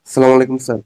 আসসালামু আলাইকুম sir.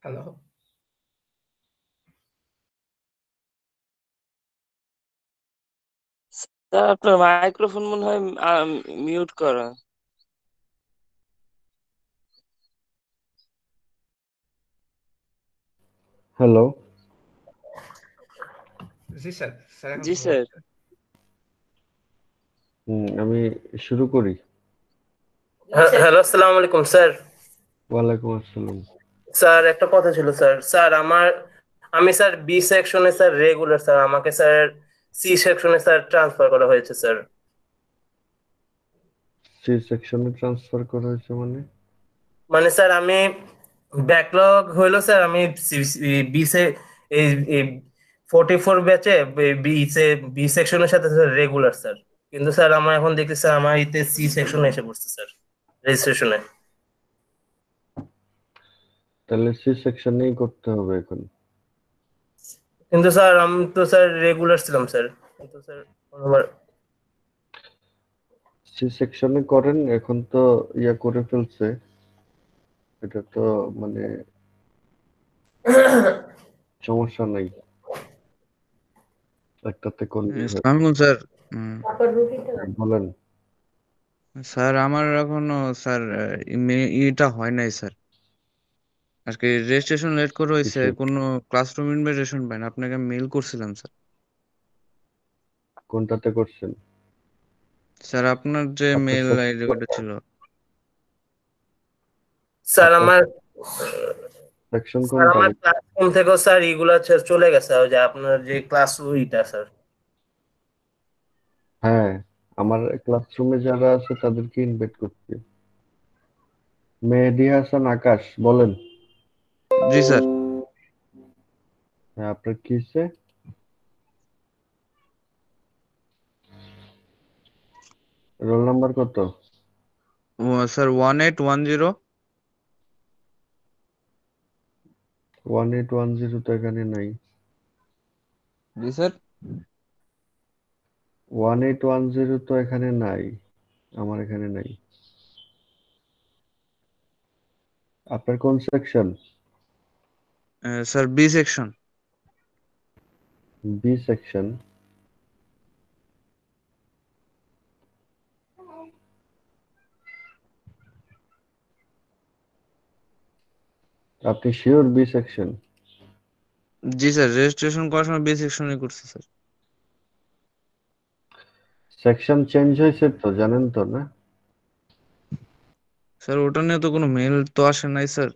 Hello. Sir আপনার মাইক্রোফোন মনে হয় মিউট করা। হ্যালো। জি স্যার, স্যার এখন জি ভালো স্যার। আছে। আমি শুরু করি। হ্যালো, আসসালামু আলাইকুম স্যার। ওয়ালাইকুম আসসালাম। স্যার একটা কথা ছিল স্যার। স্যার আমি স্যার বি সেকশনে স্যার রেগুলার স্যার, আমাকে স্যার সি সেকশনে স্যার ট্রান্সফার করা হয়েছে স্যার। সি সেকশনে ট্রান্সফার করা হয়েছে মানে? মানে স্যার আমি ব্যাকলগ হইলো স্যার, আমি বি সে এই 44 ব্যাচে বি সে বি সেকশনের সাথে স্যার রেগুলার স্যার। কিন্তু স্যার আমার এখন দেখতে স্যার আমার এতে সি সেকশনে এসে পড়ছে স্যার, রেজিস্ট্রেশনে। তাহলে সি সেকশনেই করতে হবে এখন। কিন্তু স্যার আমি তো স্যার রেগুলার ছিলাম স্যার, কিন্তু স্যার আবার সি সেকশনে করেন, এখন তো ইয়া করে ফেলছে। এটা তো মানে সমস্যা নাই, একটাতে করলেই হয়। আসসালামু আলাইকুম স্যার। উম, বলেন। স্যার আমার এখনো স্যার ইটা হয় নাই স্যার। আজকে রেজিস্ট্রেশন লেট করে হয়েছে, কিসের? কোনো ক্লাসরুম ইনভাইটেশন পাই না, আপনাকে মেইল করছিলাম স্যার। কোনটাতে করছেন? স্যার আপনার যে আপনার মেইল আইডি ওটা ছিল। স্যার আপনার আমার সেকশন স্যার কোনটা? আমার ক্লাসরুম থেকেও স্যার ইগুলা চলে গেছে, ওই যে আপনার যে ক্লাস ওইটা স্যার। হ্যাঁ, আমার ক্লাসরুমে যারা আছে তাদেরকে ইনভাইট করছি। মেহেদী হাসান আকাশ, বলেন। জি স্যার। হ্যাঁ, আপনার কি হয়েছে? রোল নাম্বার কত? স্যার 1810। 1810 তো এখানে নাই। জি স্যার। 1810 তো এখানে নাই, আমার এখানে নাই। আপনার কোন section? Sir B section. B section. আপনি শিওর বি সেকশন? জি স্যার, রেজিস্ট্রেশন করার সময় বি সেকশনে করছি স্যার। সেকশন চেঞ্জ হয়েছে তো, জানেন তো না? স্যার ওটা নিয়ে তো কোনো মেল তো আসে নাই sir.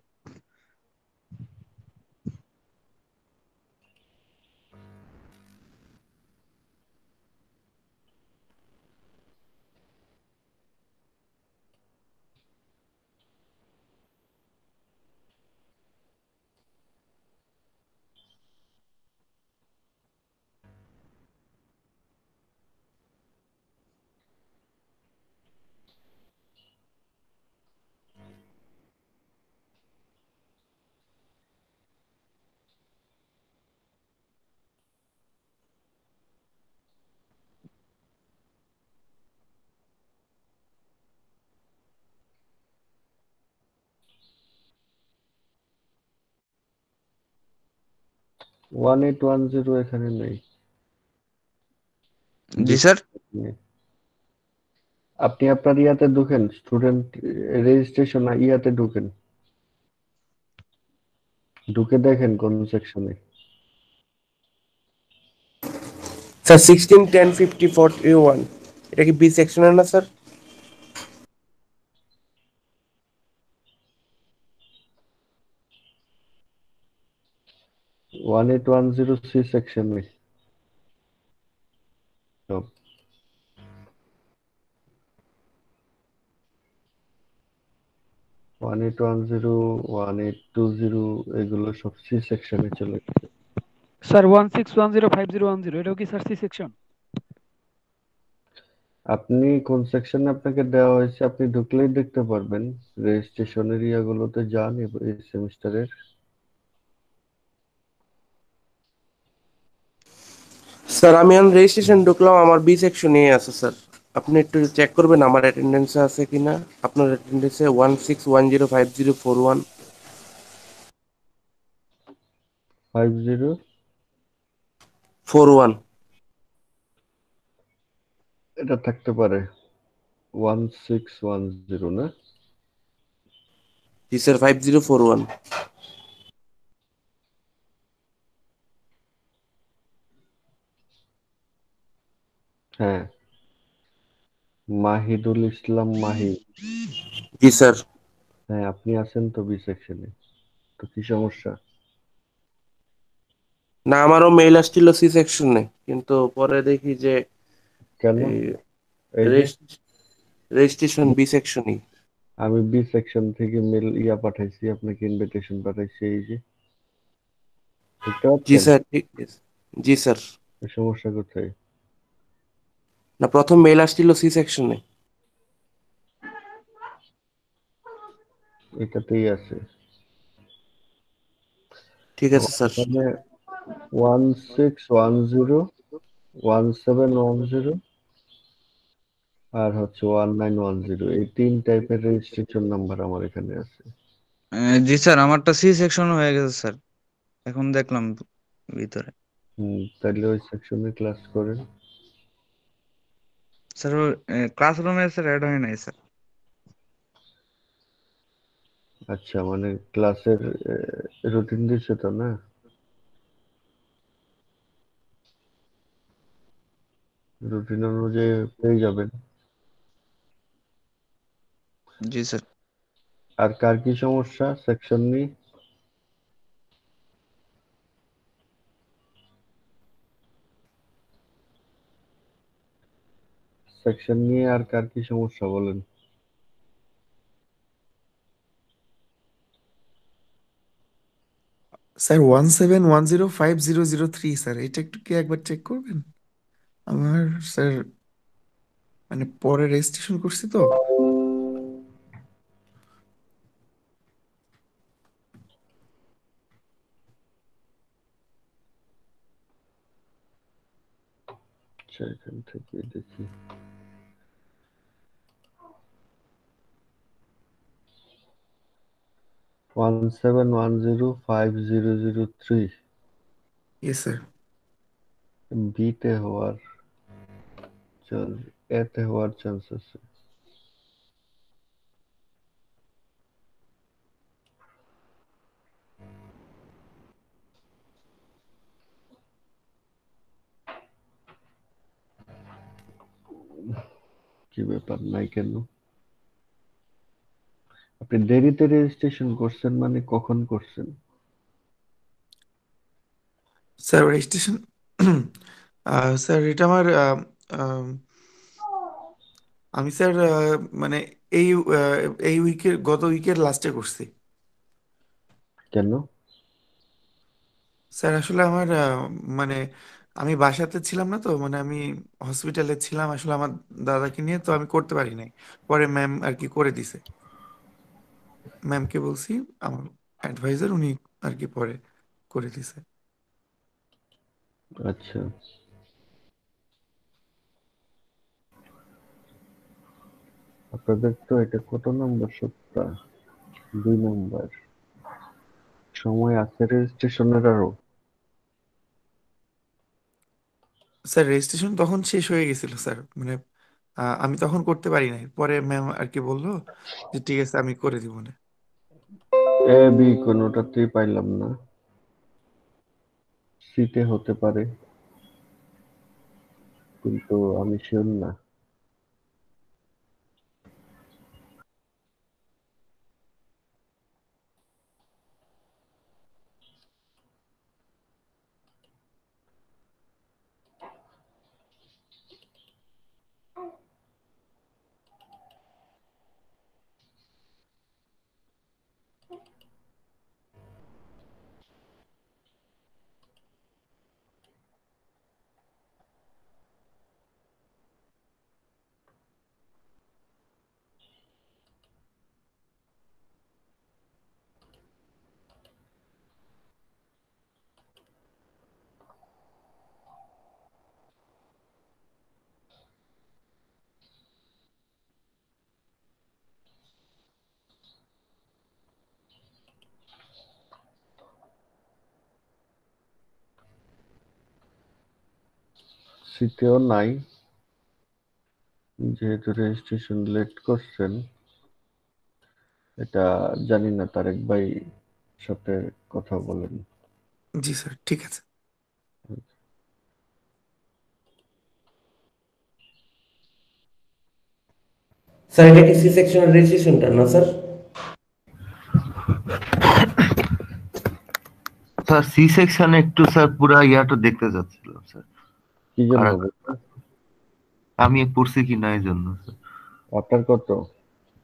One eight one zero এখানে নেই। জি স্যার। আপনি আপনার ইয়াতে ঢুকেন, স্টুডেন্ট রেজিস্ট্রেশন ইয়াতে ঢুকেন, ঢুকে দেখেন কোন সেকশনে। স্যার 16 10 50 41 এটা কি বি সেকশনের না sir? One eight one zero C সেকশনে সব। 1810 1820 এগুলো সব সি সেকশনে চলে গেছে। স্যার 16105010 এটাও কি স্যার সি সেকশন? আপনি কোন সেকশনে আপনাকে দেওয়া হয়েছে আপনি ঢুকলেই দেখতে পারবেন। রেজিস্ট্রেশনের ইয়াগুলোতে যান এই সেমিস্টারের। স্যার আমি এখন রেজিস্ট্রেশন ঢুকলাম, আমার বি সেকশনে আছে স্যার। আপনি একটু চেক করবেন আমার অ্যাটেন্ডেন্সে আছে কিনা। আপনার অ্যাটেন্ডেন্সে 16105041। 50 41। এটা থাকতে পারে 1610 না? জি স্যার 5041। হ্যাঁ, মাহিদুল ইসলাম মাহি। জি স্যার। হ্যাঁ, আপনি আছেন তো বি সেকশনে, তো কি সমস্যা? না, আমারও মেইল আসছিল সি সেকশনে, কিন্তু পরে দেখি যে কেন? এই এই যে রেজিস্ট্রেশন বি সেকশনই। আমি বি সেকশন থেকে মেল ইয়া পাঠাইছি, আপনাকে ইনভিটেশন পাঠাইছি, এই যে দেখতে জি পাচ্ছেন? স্যার, ঠিক আছে। জি স্যার। এই সমস্যা কোথায়? না, প্রথম মেইল আসছিল সি সেকশনে। এটাতেই আছে। ঠিক আছে স্যার। এখানে 1610 1710 আর হচ্ছে 1910, এই 3 টাইপের রেজিস্ট্রেশন নাম্বার আমার এখানে আছে। জি স্যার, আমারটা সি সেকশন হয়ে গেছে স্যার, এখন দেখলাম ভিতরে। তাহলে ওই সেকশনে ক্লাস করেন। স্যার ক্লাসরুমে স্যার অ্যাড হয় নাই স্যার। আচ্ছা, মানে ক্লাসের রুটিন দিচ্ছে তো না? রুটিন অনুযায়ী পেয়ে যাবেন। জি স্যার। আর কার কি সমস্যা সেকশন নিয়ে? সেকশন নিয়ে আর কার কি সমস্যা বলেন? স্যার 17105003 স্যার, এটা একটু কি একবার চেক করবেন? আমার স্যার মানে পরে রেজিস্ট্রেশন করছি তো। আচ্ছা, এখান থেকে দেখি। 17105003 ইয়েস স্যার। বিতে হওয়ার চান্স, এতে হওয়ার চান্স আছে। কি ব্যাপার নাই কেন? আপনি দেরিতে রেজিস্ট্রেশন করছেন মানে কখন করছেন? স্যার রেজিস্ট্রেশন স্যার এটা আমার আমি স্যার মানে এই এই উইকের গত উইকের লাস্টে করছি। কেন? স্যার আসলে আমার মানে আমি বাসাতে ছিলাম না, তো মানে আমি হসপিটালে ছিলাম আসলে আমার দাদাকে নিয়ে, তো আমি করতে পারি নাই। পরে ম্যাম আর কি করে দিছে। ম্যামকে বলছি, আমার অ্যাডভাইজার উনি আর কি পরে করে দিছে। আচ্ছা, আপনাদের তো এটা কত নম্বর সপ্তাহ? 2 নম্বর। সময় আছে রেজিস্ট্রেশনের আরো? স্যার রেজিস্ট্রেশন তখন শেষ হয়ে গেছিল স্যার, মানে আমি তখন করতে পারি নাই। পরে ম্যাম আর কি বললো যে ঠিক আছে আমি করে দিব না। এ বি কোনোটাতেই পাইলাম না। সিতে হতে পারে, কিন্তু আমি শিওর না। সিতেও নাই, যেহেতু রেজিস্ট্রেশন লেট করছেন। এটা জানি না, তারেক ভাই সাথে কথা বলেন। জি স্যার, ঠিক আছে। স্যার এটা কি সি সেকশনের রেজিস্ট্রেশনটা না স্যার? স্যার সি সেকশনে একটু স্যার পুরা ইয়াটা দেখতে যাচ্ছিলাম স্যার। কি জন্য আর বলতো? আমি পড়ছি কি না এই জন্য স্যার। আপনার কত?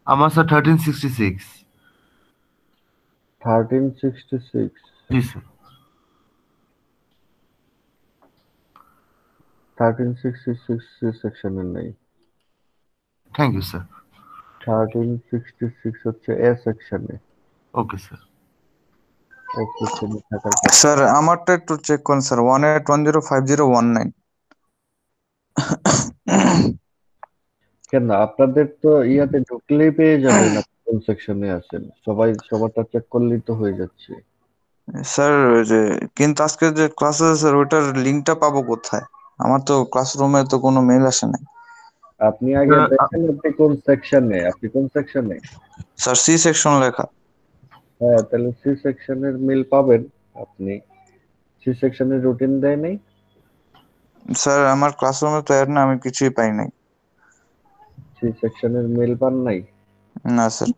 আমার স্যার 1366। 1366? জি স্যার। 1366 সি সেকশনের নেই। Thank you sir. 1366 হচ্ছে এ সেকশনে। Okay sir. এ সেকশনে থাকার কথা। স্যার আমারটা একটু চেক করুন স্যার, 18105019। কেন, আপনাদের তো ইয়াতে ঢুকলেই পেয়ে যাবেন আপনি কোন সেকশনে আছেন। সবাই সবারটা চেক করলেই তো হয়ে যাচ্ছে। স্যার ওই যে কিন্তু আজকে যে ক্লাস আছে স্যার, ওইটার লিঙ্কটা পাবো কোথায়? আমার তো ক্লাসরুমে তো কোনো মেল আসে নাই। আপনি আগে দেখেন আপনি কোন সেকশনে, আপনি কোন সেকশনে। স্যার সি সেকশন লেখা। হ্যাঁ, তাহলে সি সেকশনের মেল পাবেন আপনি। সি সেকশনের রুটিন দেয় নাই? স্যার আমার ক্লাসরুমে তো এর না, আমি কিছুই পাই নাই। সি সেকশনের মেল পান নাই? না স্যার।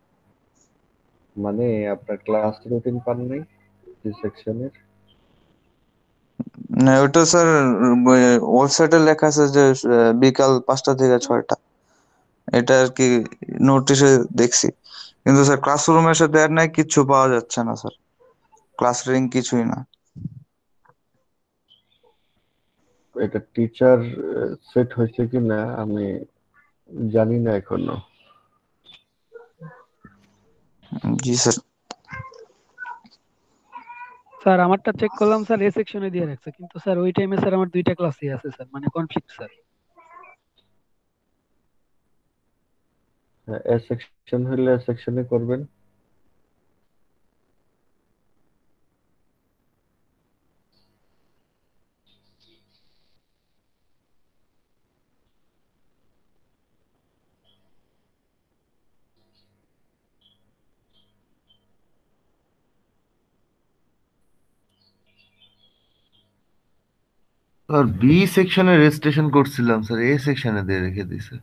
মানে আপনার ক্লাস রুটিন পান নাই সি সেকশনের? না ওইটা স্যার ওয়েবসাইটে লেখা আছে যে বিকাল 5টা থেকে 6টা, এটা আর কি নোটিশে দেখছি। কিন্তু স্যার ক্লাসরুমে এসে দেয়ার নাই, কিচ্ছু পাওয়া যাচ্ছে না স্যার, ক্লাস লিঙ্ক কিছুই না। এটা টিচার সেট হয়েছে কিনা আমি জানি না এখনো। জি স্যার। স্যার আমারটা চেক করলাম স্যার, এ সেকশনে দিয়ে রাখছে, কিন্তু স্যার ওই টাইমে স্যার আমার দুইটা ক্লাসই আছে স্যার, মানে কনফ্লিক্ট স্যার। হ্যাঁ, এ সেকশন হলে এ সেকশনে করবেন। স্যার বি সেকশনে রেজিস্ট্রেশন করছিলাম স্যার, এ সেকশনে দিয়ে রেখে দিছে।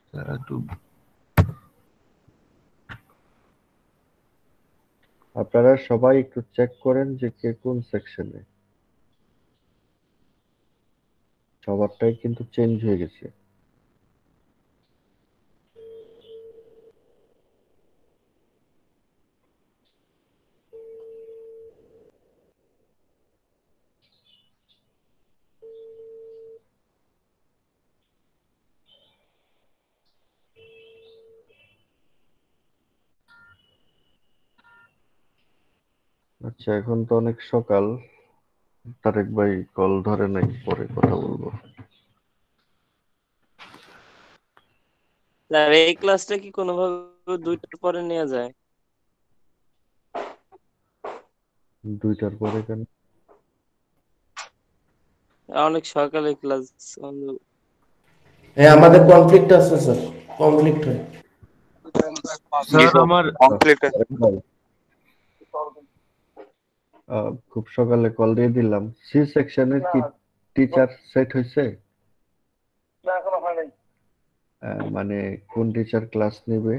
স্যার একটু আপনারা সবাই একটু চেক করেন যে কে কোন সেকশনে। সবারটাই কিন্তু চেঞ্জ হয়ে গেছে। আচ্ছা, এখন তো অনেক সকাল, তারেক ভাই কল ধরে নাই, পরে কথা বলবো। স্যার এই ক্লাসটা কি কোনোভাবে 2টার পরে নেওয়া যায়? 2টার পরে কেন? অনেক সকালে ক্লাস। হ্যাঁ, আমাদের কনফ্লিক্ট আছে স্যার, কনফ্লিক্ট হয়। স্যার আমার কমপ্লিট তারেক ভাই, খুব সকালে কল দিয়ে দিলাম। সি সেকশনের কি টিচার সেট হয়েছে? মানে কোন টিচার ক্লাস নেবে?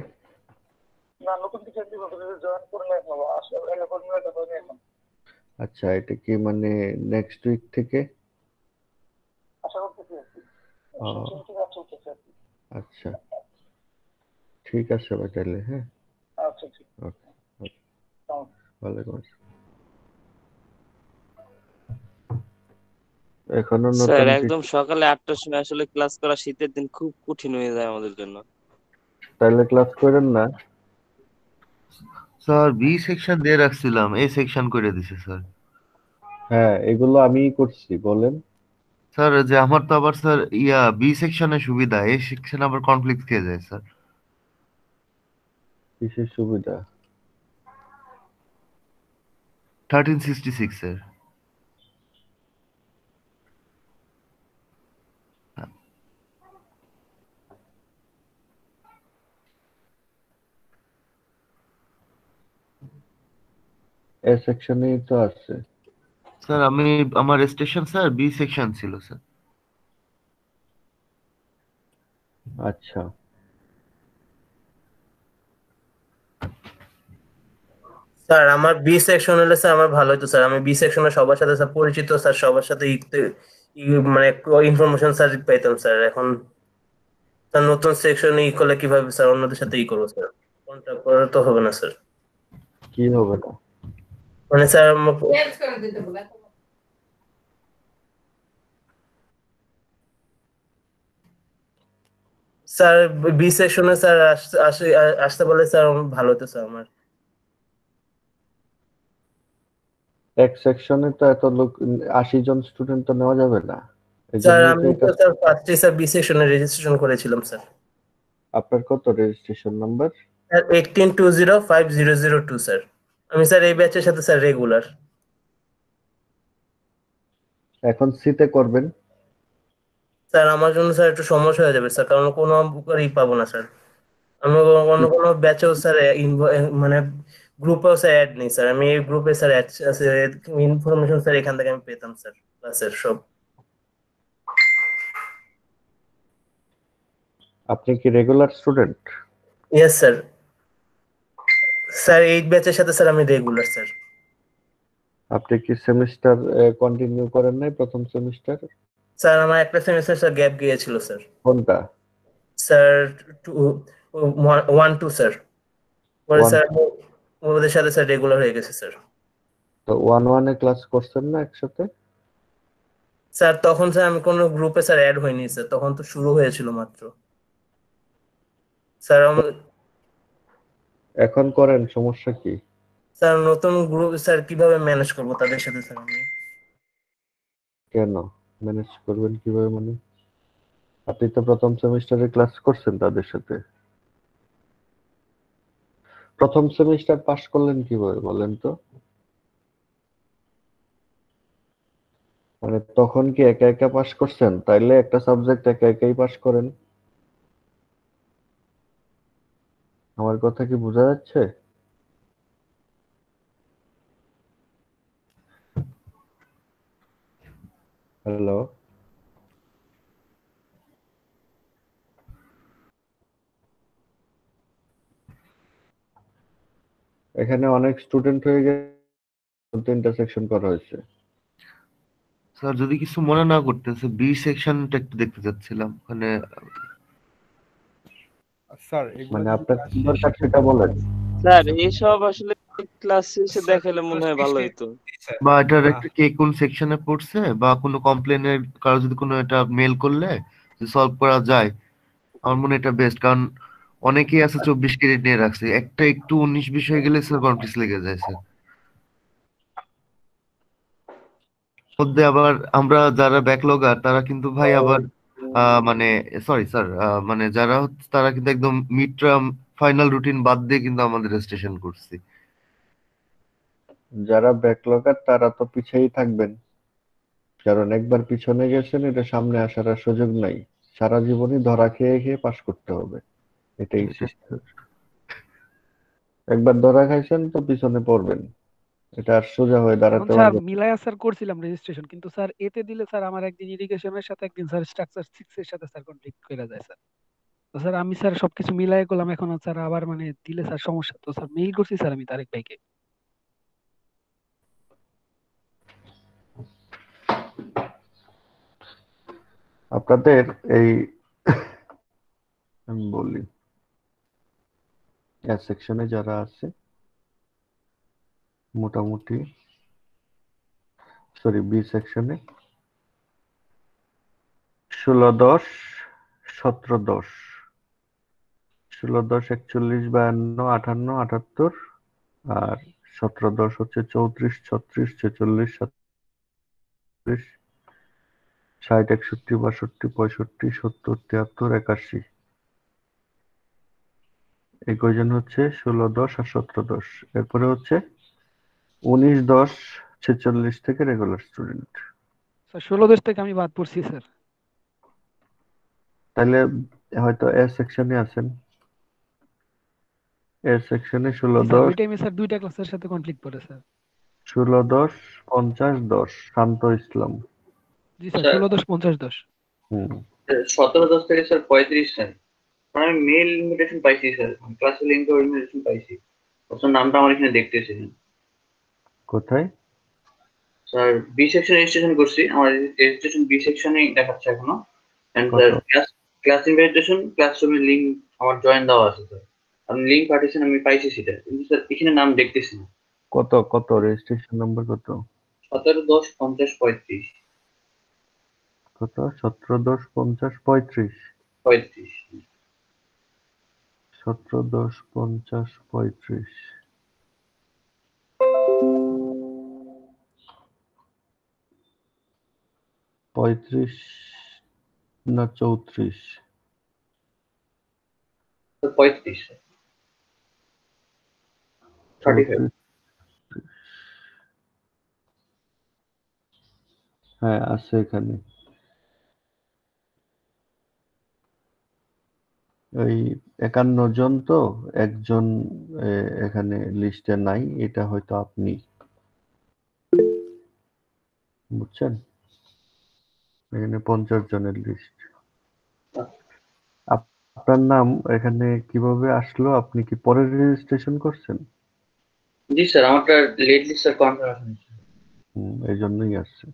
আচ্ছা, এটা কি মানে নেক্সট উইক থেকে? আহ, আচ্ছা, ঠিক আছে ভাই, তাহলে হ্যাঁ। ওকে, ওকে, ওয়ালাইকুম আসসালাম। এখনো স্যার নতুন একদম সকালে 8টার সময় আসলে ক্লাস করা শীতের দিন খুব কঠিন হয়ে যায় আমাদের জন্য। তাহলে ক্লাস করেন না। স্যার বি সেকশন দিয়ে রাখছিলাম, এ সেকশন করে দিছে স্যার। হ্যাঁ, এগুলো আমিই করছি, বলেন। স্যার যে আমার তো আবার স্যার বি সেকশনে সুবিধা, এ সেকশনে আবার কনফ্লিক্ট খেয়ে যায় স্যার। কিসের সুবিধা? 1366 স্যার। এ সেকশনেই তো আছে। স্যার আমার স্টেশন স্যার বি সেকশন ছিল স্যার। আচ্ছা, স্যার আমার বি সেকশন হলে স্যার আমার ভালো হতো স্যার, আমি বি সেকশনে সবার সাথে স্যার পরিচিত স্যার, সবার সাথে মানে ইনফরমেশন স্যার পেতাম স্যার। এখন স্যার নতুন সেকশনে করলে কিভাবে স্যার অন্যদের সাথে করবো স্যার? কন্ট্যাক্ট করে তো হবে না স্যার। কি হবে না? মানে স্যার স্যার বি সেকশনে স্যার আসতে বলে স্যার আমার ভালো হতো স্যার আমার। এক সেকশনে তো এত লোক, 80 জন স্টুডেন্ট তো নেওয়া যাবে না। এই স্যার জন্যই তো আমি এটা। তো স্যার ফার্স্টে স্যার বি সেকশনে রেজিস্ট্রেশন করেছিলাম স্যার। আপনার কত রেজিস্ট্রেশন নাম্বার? Sir 18205002 sir. আমি স্যার এই ব্যাচের সাথে স্যার রেগুলার। এখন সিতে করবেন। স্যার আমার জন্য স্যার একটু সমস্যা হয়ে যাবে স্যার, কারণ কোনো ই পাবো না স্যার। আমি অন্য কোনো ব্যাচেও স্যার মানে গ্রুপেও স্যার অ্যাড নেই স্যার। আমি এই গ্রুপে স্যার ইনফরমেশন স্যার এখান থেকে আমি পেতাম স্যার, ক্লাসের সব। আপনি কি regular student? Yes sir. Sir এই ব্যাচের সাথে স্যার আমি রেগুলার স্যার। আপনি কি সেমিস্টার কন্টিনিউ করেন নাই, প্রথম সেমিস্টার? স্যার আমার একটা সেমিস্টার স্যার গ্যাপ গিয়েছিল স্যার। কোনটা? Sir 1-2 sir. পরে ওয়ান? স্যার ওদের সাথে স্যার রেগুলার হয়ে গেছে স্যার। তো 1-1 ক্লাস করছেন না একসাথে? স্যার তখন স্যার আমি কোনো গ্রুপে স্যার অ্যাড হইনি স্যার, তখন তো শুরু হয়েছিল মাত্র স্যার। এখন করেন, সমস্যা কি? স্যার নতুন গ্রুপ স্যার কিভাবে ম্যানেজ করবো তাদের সাথে স্যার আমি? কেন ম্যানেজ করবেন কিভাবে মানে? আপনি তো প্রথম সেমিস্টারে ক্লাস করছেন তাদের সাথে। প্রথম সেমিস্টার পাস করলেন কিভাবে বলেন তো? মানে তখন কি একা একা পাস করছেন? তাইলে একটা সাবজেক্ট একা একাই পাস করেন। আমার কথা কি বোঝা যাচ্ছে? হ্যালো? এখানে অনেক স্টুডেন্ট হয়ে গেছে, ইন্টারসেকশন করা হয়েছে। স্যার যদি কিছু মনে না করতেছে, বি সেকশনটা একটু দেখতে চাচ্ছিলাম ওখানে। স্যার এগুলো মানে যদি আপনার ক্লাস কি শেষে দরকার সেটা বলেন। স্যার এইসব আসলে ক্লাস শেষে স্যার দেখালে মনে হয় ভালো শেষে হতো। জি স্যার বা এটার একটা কে কোন সেকশনে পড়ছে, বা কোনো কমপ্লেনের কারো যদি কোনো এটা মেল করলে সলভ করা যায়, আমার মনে হয় এটা বেস্ট। কারণ অনেকেই আছে 24 ক্রেডিট নিয়ে রাখছে, একটা একটু 19-20 হয়ে গেলে স্যার কনফিউজ লেগে যায় স্যার। মধ্যে আবার আমরা যারা ব্যাকলগার তারা কিন্তু ভাই আবার মানে সরি স্যার, মানে যারা তারা কিন্তু একদম মিড টার্ম ফাইনাল রুটিন বাদ দিয়ে কিন্তু আমাদের রেজিস্ট্রেশন করছি। যারা ব্যাকলগার তারা তো পিছেই থাকবেন, কারণ একবার পিছনে গেছেন, এটা সামনে আসার আর সুযোগ নাই। সারা জীবনই ধরা খেয়ে খেয়ে পাশ করতে হবে, এটাই সিস্টেম। একবার ধরা খাইছেন তো পিছনে পড়বেন, এটা আর সোজা হয়ে এখন দাঁড়াতে স্যার পারবেন না। মিলায়া স্যার করছিলাম রেজিস্ট্রেশন, কিন্তু স্যার এতে দিলে স্যার আমার একদিন ইরিগেশনের সাথে একদিন স্যার স্ট্রাকচার 6 এর সাথে স্যার কনফ্লিক্ট করে যায় স্যার। তো স্যার আমি স্যার সবকিছু মিলাই করলাম, এখন স্যার আবার মানে দিলে স্যার সমস্যা। তো স্যার মেইল করছি স্যার আমি তারেক ভাইকে। আপনাদের এই আমি বলি, সেকশনে যারা আছে মোটামুটি, সরি বি সেকশনে 16-10, 17-10, 16-10 41, 52, 58, 78, আর 17-10 হচ্ছে 34, 36, 46, 37, 60, 61, 62, 65, 70, 73, 81। এই কয়জন হচ্ছে 16-10 আর 17-10। এরপরে হচ্ছে 19-10, 46 থেকে রেগুলার স্টুডেন্ট। স্যার 16 থেকে আমি বাদ পড়ছি স্যার। তাহলে হয়তো এ সেকশনে আছেন। এ সেকশনে জি স্যার, ওই 16-10, টাইমে স্যার দুইটা ক্লাসের সাথে কনফ্লিক্ট পড়ে স্যার। 16-10, 50-10 শান্ত ইসলাম। জি স্যার, স্যার 16-10 50-10। হুম 17-10 থেকে স্যার 35 স্যার, মানে আমি মেল ইনভিটেশন পাইছি স্যার, ক্লাসে লিঙ্ক ইনভিটেশন পাইছি, আপনার নামটা আমার এখানে দেখতেছি না। কোথায়? স্যার বি সেকশন রেজিস্ট্রেশন করছি, আমার রেজিস্ট্রেশন বি সেকশনেই দেখাচ্ছে এখনো। এন্ড কত স্যার ক্লাস ইনভিটেশন, ক্লাসরুমের লিঙ্ক আমার জয়েন দেওয়া আছে স্যার, আপনি লিঙ্ক পাঠিয়েছেন, আমি পাইছি সেটা, কিন্তু স্যার এখানে নাম দেখতেছি না। কত কত রেজিস্ট্রেশন নাম্বার কত? 17-10-50-35। কত? 17-10-50-35। 35। 17-10-50-35। 35 না 34? 35 স্যার, 35। 34। হ্যাঁ আছে এখানে। ওই 51 জন তো, একজন এখানে লিস্টে নাই, এটা হয়তো আপনি, বুঝছেন? এখানে 50 জনের লিস্ট। আপনার নাম এখানে কিভাবে আসলো? আপনি কি পরে রেজিস্ট্রেশন করছেন? জি স্যার, আমারটা লেট লিস্ট স্যার কনফার্মেশন। এই জন্যই আসছে।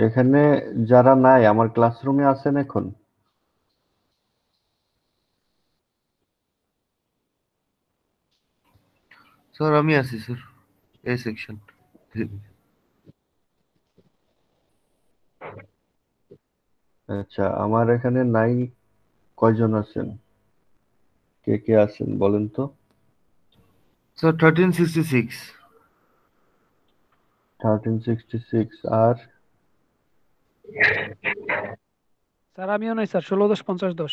এখানে যারা নাই আমার ক্লাসরুমে আছেন এখন? স্যার আমি আছি স্যার, এই সেকশন। আচ্ছা, আমার এখানে নাই। কয়জন আছেন? কে কে আছেন বলেন তো? স্যার 1366। 1366। আর স্যার আমিও নাই sir, 16-10-50-10।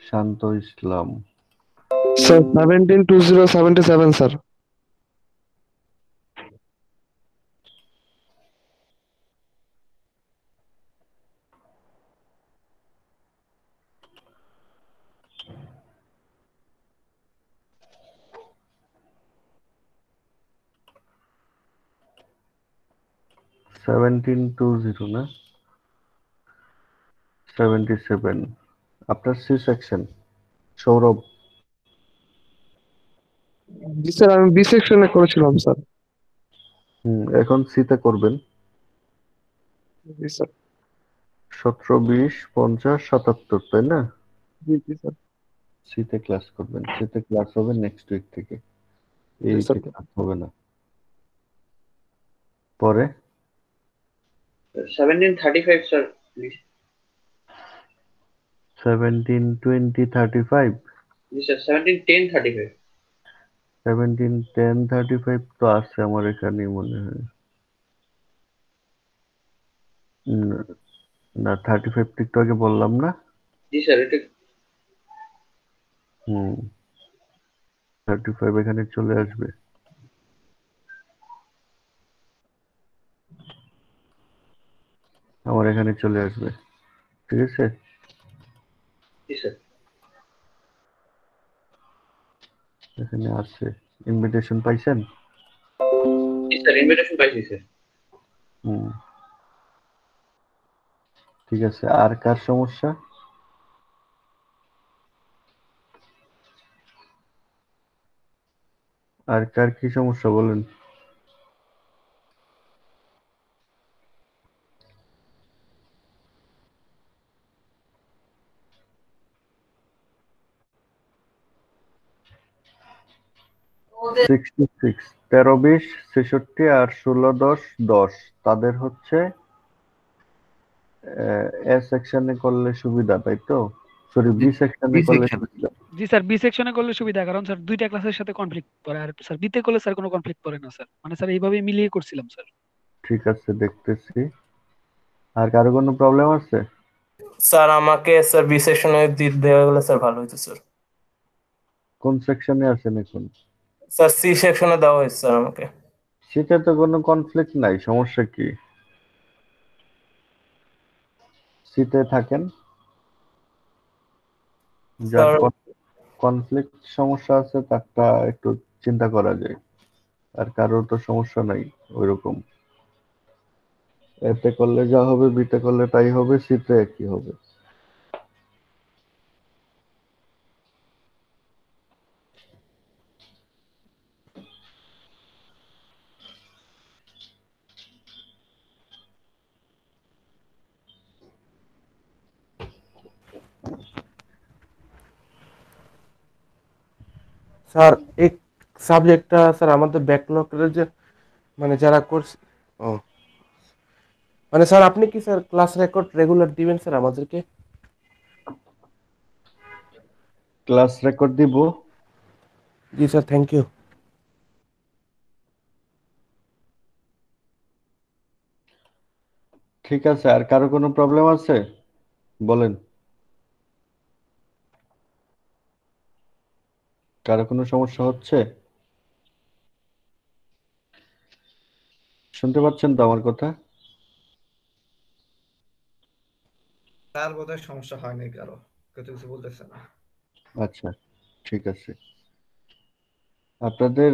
Shanto Islam. Sir 172077 sir. Seventeen 20 না, 77। আপনার সি সেকশন সৌরভ? জি স্যার, আমি বি সেকশনে করেছিলাম স্যার। এখন সিতে করবেন। জি স্যার। 17, 20, 50, 77, তাই না? জি জি স্যার। সিতে ক্লাস করবেন। সিতে ক্লাস হবে নেক্সট উইক থেকে, এই জি উইকে স্যার। ক্লাস হবে না। পরে 1735 স্যার প্লিজ। 17, 20, 35। G sir 171035। 17, 10, 35 তো আছে আমার এখানে মনে হয়। উম, না 35 একটু আগে বললাম না? জি স্যার এটা 35 এখানে চলে আসবে। আমার এখানে চলে আসবে, ঠিক আছে? জি স্যার। এখানে আছে। ইনভিটেশন পাইছেন? জি স্যার ইনভিটেশন পাইছি স্যার। হুম, ঠিক আছে। আর কার সমস্যা? আর কার কি সমস্যা বলেন? ওদের 66, 13, 20, 66 আর 16, 10, 10 তাদের হচ্ছে এ সেকশনে করলে সুবিধা, তাই তো? সরি, বি সেকশনে বি করলে সেকশন। সুবিধা। জি স্যার, বি সেকশনে করলে সুবিধা, কারণ স্যার দুইটা ক্লাসের সাথে কনফ্লিক্ট পড়ে, আর স্যার বিতে করলে স্যার কোনো কনফ্লিক্ট পড়ে না স্যার, মানে স্যার এইভাবে মিলিয়ে করছিলাম স্যার। ঠিক আছে, দেখতেছি। আর কারো কোনো প্রবলেম আছে? স্যার আমাকে স্যার বি সেকশনে দেওয়া গেলে স্যার ভালো হতো স্যার। কোন সেকশনে আছেন এখন? স্যার সি সেকশনে দেওয়া হয়েছে স্যার আমাকে। সেটা তো কোনো কনফ্লিক্ট নাই, সমস্যা কি? সিতে থাকেন। যার স্যার কনফ্লিক্ট সমস্যা আছে তারটা একটু চিন্তা করা যায়, আর কারোর তো সমস্যা নাই ওইরকম। এতে করলে যা হবে বিতে করলে তাই হবে, সিতে একই হবে। স্যার এই সাবজেক্টটা স্যার আমাদের ব্যাকলগের যে মানে যারা করছে, ও মানে স্যার আপনি কি স্যার ক্লাস রেকর্ড রেগুলার দিবেন স্যার আমাদেরকে? ক্লাস রেকর্ড দিব। জি স্যার, থ্যাংক ইউ। ঠিক আছে, আর কারো কোনো প্রবলেম আছে বলেন? কারো কোনো সমস্যা হচ্ছে? শুনতে পাচ্ছেন তো আমার কথা? তার বোধহয় সমস্যা হয়নি কারো, কেউ তো কিছু বলতেছে না। আচ্ছা, ঠিক আছে। আপনাদের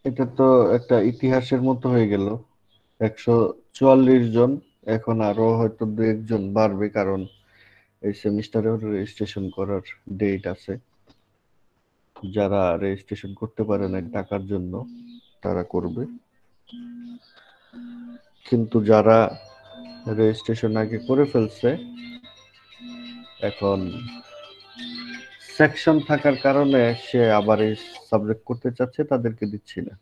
এটা তো একটা ইতিহাসের মতো হয়ে গেল। 144 জন, এখন আরো হয়তো 2-1 জন বাড়বে, কারণ এই সেমিস্টারেও রেজিস্ট্রেশন করার ডেট আছে। যারা রেজিস্ট্রেশন করতে পারে না টাকার জন্য তারা করবে, কিন্তু যারা রেজিস্ট্রেশন আগে করে ফেলছে, এখন সেকশন থাকার কারণে সে আবার এই সাবজেক্ট করতে চাচ্ছে, তাদেরকে দিচ্ছি না।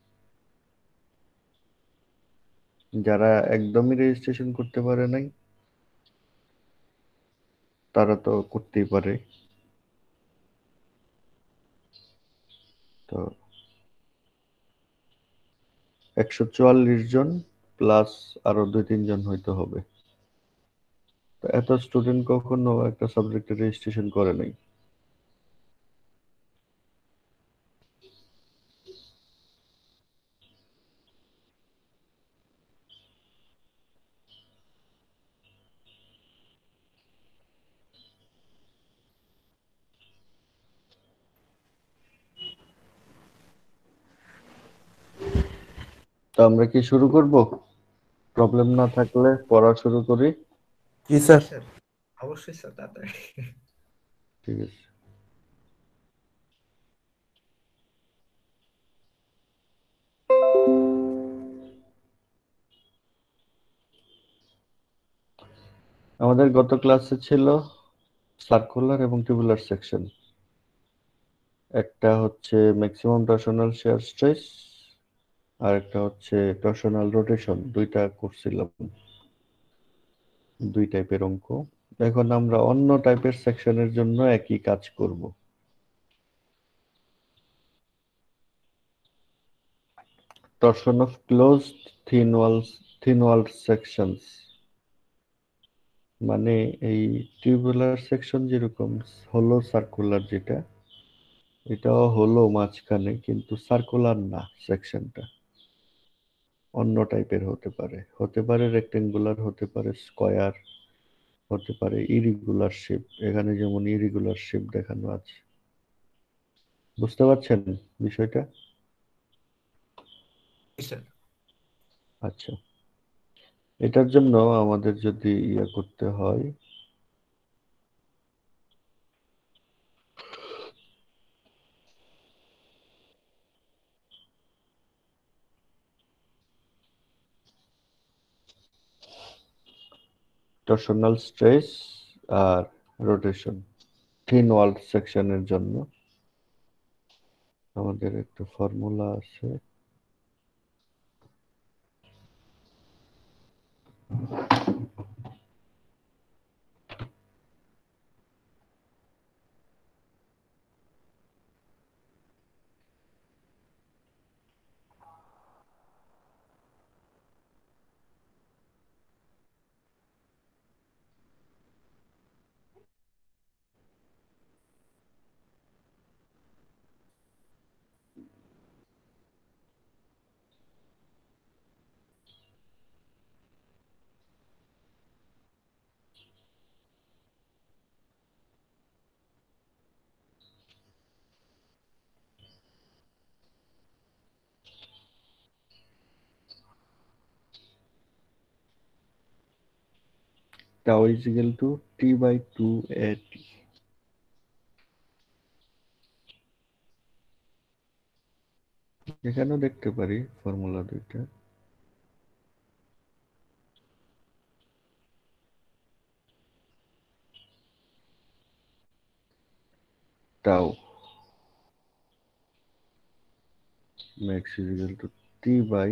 যারা একদমই রেজিস্ট্রেশন করতে পারে নাই তারা তো করতেই পারে। তো 144 জন প্লাস আরো 2-3 জন হয়তো হবে। তো এত স্টুডেন্ট কখনো একটা সাবজেক্টে রেজিস্ট্রেশন করে নাই। তো আমরা কি শুরু করব? প্রবলেম না থাকলে পড়া শুরু করি। জি স্যার। স্যার অবশ্যই স্যার তাড়াতাড়ি। ঠিক আছে। আমাদের গত ক্লাসে ছিল সার্কুলার এবং টিউবুলার সেকশন। একটা হচ্ছে ম্যাক্সিমাম টর্শনাল শিয়ার স্ট্রেস আর একটা হচ্ছে টর্শনাল রোটেশন, দুইটা করছিলাম, দুই টাইপের অঙ্ক। এখন আমরা অন্য টাইপের সেকশনের জন্য একই কাজ করব। Torsion of closed thin walled sections, মানে এই টিউবুলার সেকশন যেরকম হলো সার্কুলার, যেটা এটাও হলো মাঝখানে, কিন্তু সার্কুলার না, সেকশনটা অন্য টাইপের হতে পারে রেক্টেঙ্গুলার, হতে পারে স্কয়ার, হতে পারে ইরিগুলার শেপ। এখানে যেমন ইরিগুলার শেপ দেখানো আছে। বুঝতে পারছেন বিষয়টা? স্যার আচ্ছা, এটার জন্য আমাদের যদি করতে হয়, টর্শনাল স্ট্রেস আর রোটেশন থিন ওয়ালড সেকশনের জন্য আমাদের একটা ফর্মুলা আছে। Tau is equal to T/2AT। এখানেও দেখতে পারি ফর্মুলা দুইটা। Tau max is equal to T/2AT,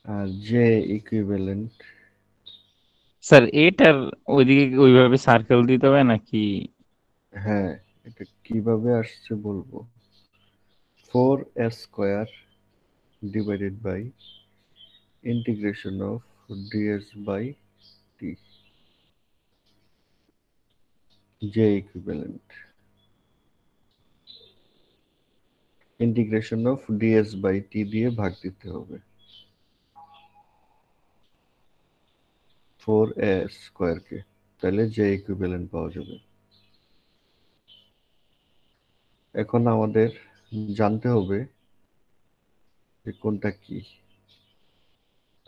আর জে ইকুইভ্যালেন্ট। স্যার এটার ওইদিকে ওইভাবে সার্কেল দিতে হবে নাকি? হ্যাঁ, এটা কিভাবে আসছে বলবো। 4a square divided by integration of ds by t, J equivalent integration of ds by t দিয়ে ভাগ দিতে হবে 4a স্কয়ারকে, তাহলে জে ইকুইভ্যালেন্ট পাওয়া যাবে। এখন আমাদের জানতে হবে যে কোনটা কি।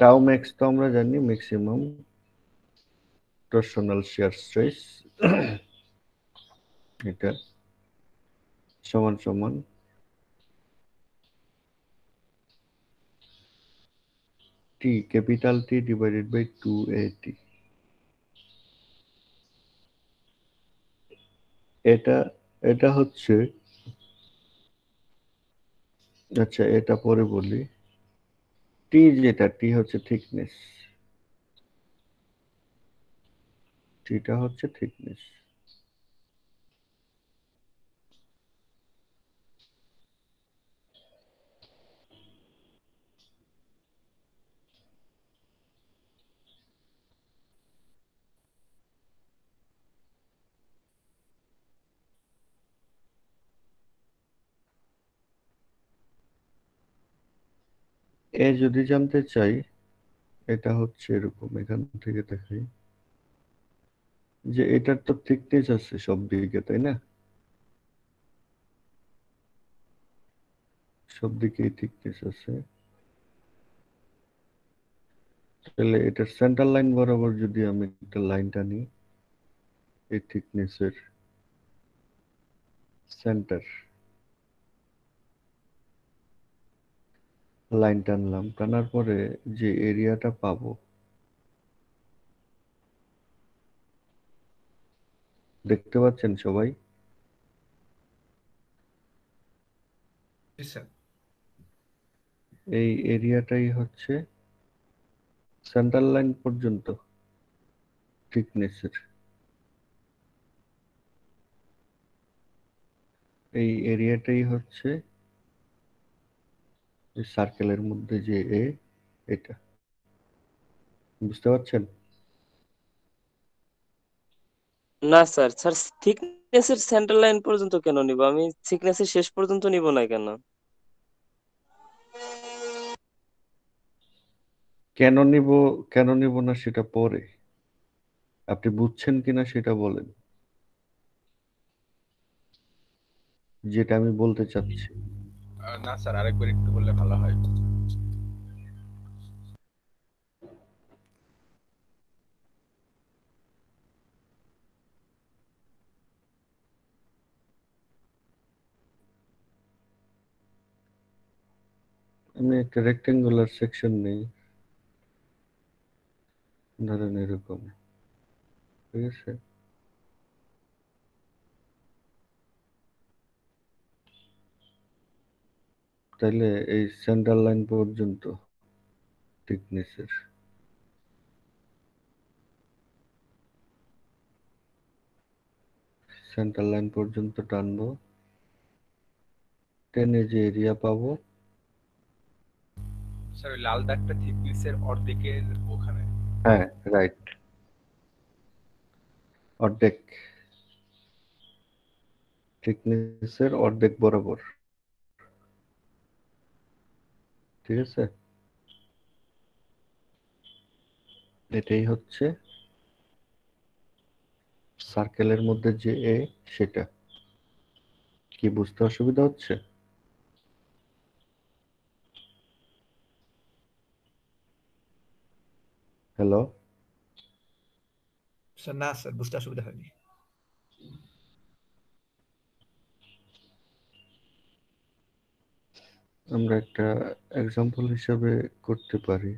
টাউ ম্যাক্স তো আমরা জানি, ম্যাক্সিমাম টর্শনাল শিয়ার স্ট্রেস, এটা সমান সমান T, capital T divided by 2AT। এটা এটা হচ্ছে, আচ্ছা এটা পরে বলি। টি যেটা, টি হচ্ছে থিকনেস, টিটা হচ্ছে থিকনেস। এ যদি জানতে চাই, এটা হচ্ছে এরকম, এখান থেকে দেখাই যে এটার তো থিকনেস আছে সব দিকে, তাই না? সব দিকেই থিকনেস আছে। তাহলে এটার সেন্টার লাইন বরাবর যদি আমি একটা লাইন টানি, এই থিকনেসের সেন্টার লাইন টানলাম, টানার পরে যে এরিয়াটা পাবো, দেখতে পাচ্ছেন সবাই? জি স্যার। এই এরিয়াটাই হচ্ছে সেন্টার লাইন পর্যন্ত থিকনেসের। এই এরিয়াটাই হচ্ছে সার্কেলের মধ্যে যে এটা, বুঝতে পারছেন? না স্যার, স্যার থিকনেসের সেন্টার লাইন পর্যন্ত কেন নিব? আমি থিকনেসের শেষ পর্যন্ত নিব না কেন? কেন নিব না সেটা পরে, আপনি বুঝছেন কিনা সেটা বলেন, যেটা আমি বলতে চাচ্ছি। না স্যার, আরেকবার একটু বললে ভালো হয়। আমি একটা রেক্টেঙ্গুলার সেকশন নেই, ধরেন এরকম, ঠিক আছে? তাইলে এই সেন্টার লাইন পর্যন্ত থিকনেসের, সেন্টার লাইন পর্যন্ত টানবো, টেনে যে এরিয়া পাবো, স্যার ওই লাল দাগটা থিকনেসের অর্ধেকের ওখানে। হ্যাঁ রাইট, অর্ধেক, থিকনেসের অর্ধেক বরাবর, ঠিক আছে? এটাই হচ্ছে সার্কেলের মধ্যে যে সেটা। কি বুঝতে অসুবিধা হচ্ছে? হ্যালো? স্যার না স্যার, বুঝতে অসুবিধা হয়নি। আমরা একটা এক্সাম্পল হিসাবে করতে পারি।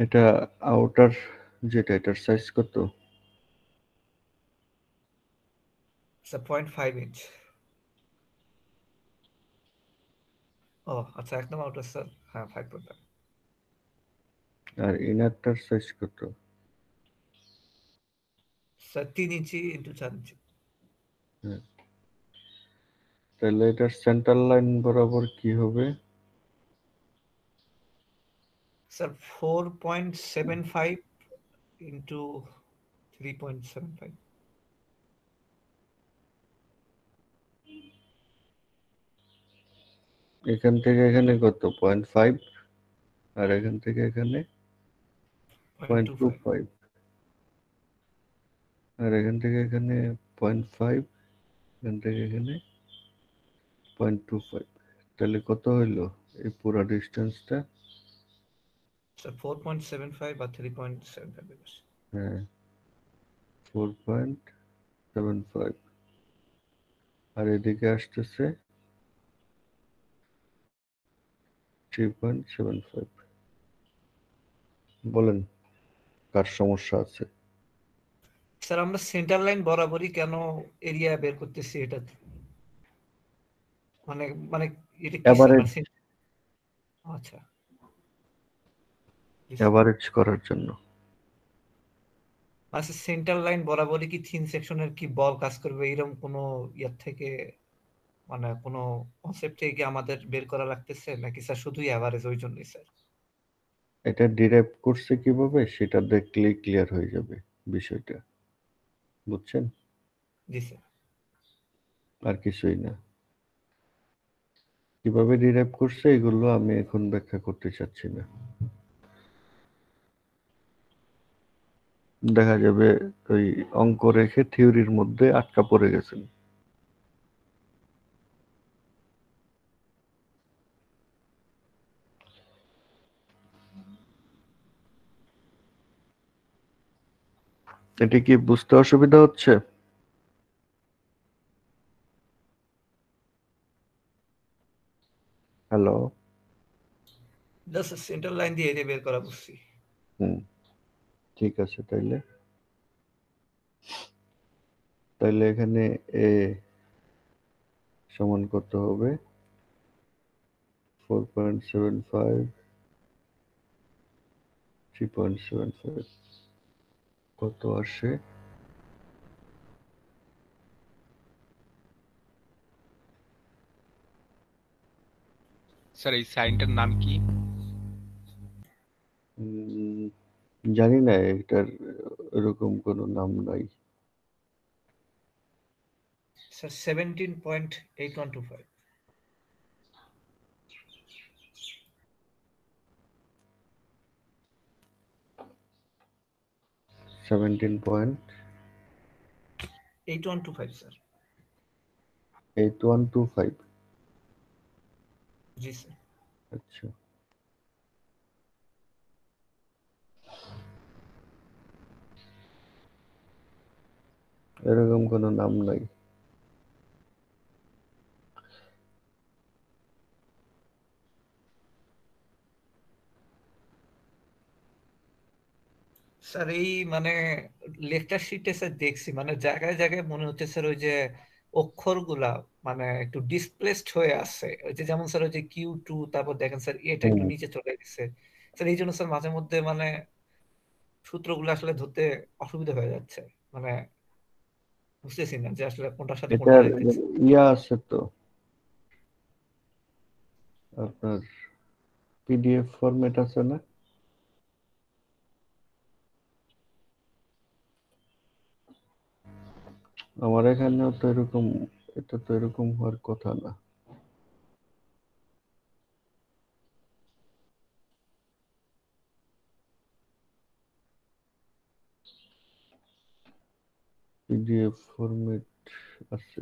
এটা আউটার যেটা, এটার সাইজ কত? Sir 0.5 inch. ও আচ্ছা, একদম আউটার স্যার, হ্যাঁ 5.5। আর ইনারটার সাইজ কত? স্যার 3 ইঞ্চি ইন্টু 4 ইঞ্চি। হ্যাঁ, তাহলে এটার সেন্টার লাইন বরাবর কি হবে? Sir 4.75 into 3.75। এখান থেকে এখানে কত? 0.5, আর এখান থেকে এখানে 0.25, আর এখান থেকে এখানে 0.5, এখান থেকে এখানে 0.25। তাহলে কত হইলো এই পুরো ডিস্টেন্সটা? স্যার 4.75 আর 3.75। হ্যাঁ, 4.75, আর এদিকে আসতেছে 3.75। বলেন কার সমস্যা আছে? স্যার আমরা সেন্টার লাইন বরাবরই কেন এরিয়া বের করতেছি এটা মানে মানে এটা কি স্যার এভারেজ মানে আচ্ছা এভারেজ করার জন্য। আচ্ছা সেন্টার লাইন বরাবরই কি থিন সেকশনের কি বল কাজ করবে এরকম কোনো ইয়ার থেকে মানে কোনো কনসেপ্ট থেকে কি আমাদের বের করা লাগতেছে নাকি স্যার শুধুই এভারেজ ওই জন্যই স্যার এটা ডিরাইভ করছে কিভাবে সেটা দেখলেই ক্লিয়ার হয়ে যাবে বিষয়টা, বুঝছেন? জি স্যার আর কিছুই না। কিভাবে ডিরাইভ করছে এগুলো আমি এখন ব্যাখ্যা করতে চাচ্ছি না। দেখা যাবে ওই অঙ্ক রেখে থিওরির মধ্যে আটকা পড়ে গেছেন। এটা কি বুঝতে অসুবিধা হচ্ছে? হ্যালো? জাস্ট সেন্টার লাইন দিয়ে এরিয়া বের করা বুঝছি ঠিক আছে। তাইলে এখানে এ সমান কত হবে? 4.75 3.75 কত আসে? স্যার এই সাইনটার নাম কি? জানি না, এটার এরকম কোনো নাম নাই। Sir 17.8125 8125 sir 8125। জি স্যার আচ্ছা, এরকম কোনো নাম নাই। স্যার এই মানে লেকচার শিটে স্যার দেখছি মানে জায়গায় জায়গায় মনে হচ্ছে স্যার ওই যে অক্ষরগুলা মানে একটু ডিসপ্লেসড হয়ে আছে ওই যে যেমন স্যার ওই যে Q2 তারপর দেখেন স্যার এটা একটু নিচে চলে গেছে স্যার এই জন্য স্যার মাঝে মধ্যে মানে সূত্রগুলো আসলে ধরতে অসুবিধা হয়ে যাচ্ছে মানে বুঝতেছি না যে আসলে কোনটার সাথে কোনটা এটার রাখতেছি ইয়া আছে তো, আপনার পিডিএফ ফরম্যাট আছে না? আমার এখানেও তো এরকম, এটা তো এরকম হওয়ার কথা না। পিডিএফ ফরম্যাট আছে।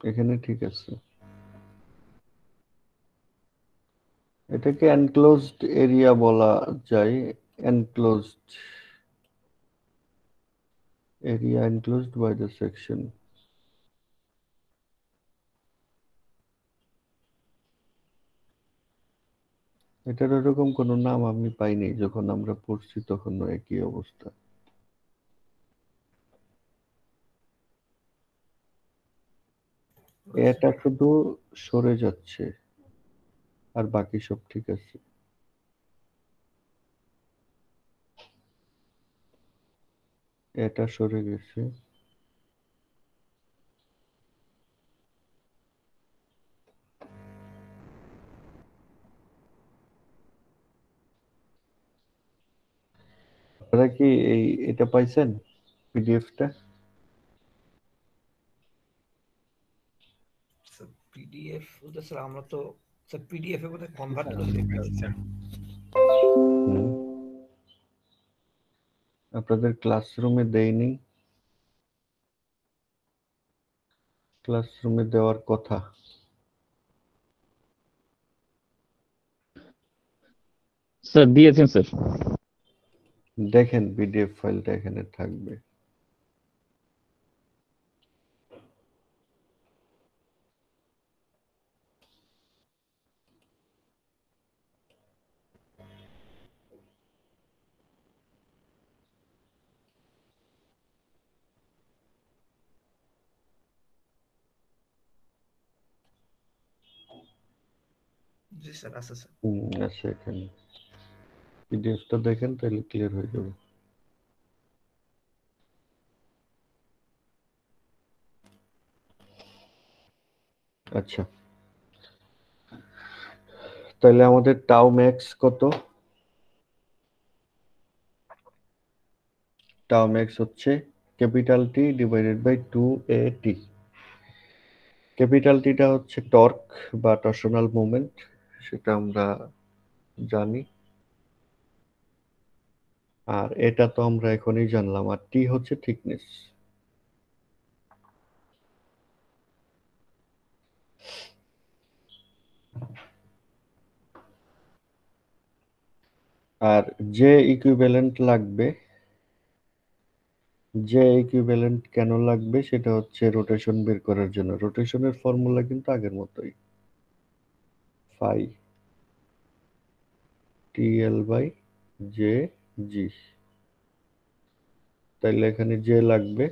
এখানে ঠিক আছে। এটাকে এনক্লোজড এরিয়া বলা যায়। Enclosed area enclosed by the section। এটার এরকম কোনো নাম আমি পাইনি, যখন আমরা পড়ছি তখনও একই অবস্থা। এটা শুধু সরে যাচ্ছে আর বাকি সব ঠিক আছে। এটা সরে গেছে। আপনারা কি এটা পাইছেন পিডিএফটা? পিডিএফ ওটা স্যার আমরা তো স্যার পিডিএফ এ বোধহয় কনভার্ট করে দিতে হবে আপনাদের ক্লাসরুমে দেয়নি? ক্লাসরুমে দেওয়ার কথা। স্যার দিয়েছেন স্যার দেখেন পিডিএফ ফাইলটা এখানে থাকবে। জি স্যার আছে স্যার। আচ্ছা, এখানে পিডিএফটা দেখেন তাহলে ক্লিয়ার হয়ে যাবে। আচ্ছা, তাহলে আমাদের টাউ ম্যাক্স কত? টাউ ম্যাক্স হচ্ছে capital T divided by 2at। Capital টিটা হচ্ছে টর্ক বা টরশনাল মোমেন্ট, সেটা আমরা জানি, আর এটা তো আমরা এখনই জানলাম। আর টি হচ্ছে থিকনেস। আর যে ইকুইভ্যালেন্ট লাগবে, যে ইকুইভ্যালেন্ট কেন লাগবে সেটা হচ্ছে রোটেশন বের করার জন্য। রোটেশনের ফর্মুলা কিন্তু আগের মতোই, ফাই টিএল বাই জে জি। তাইলে এখানে যে লাগবে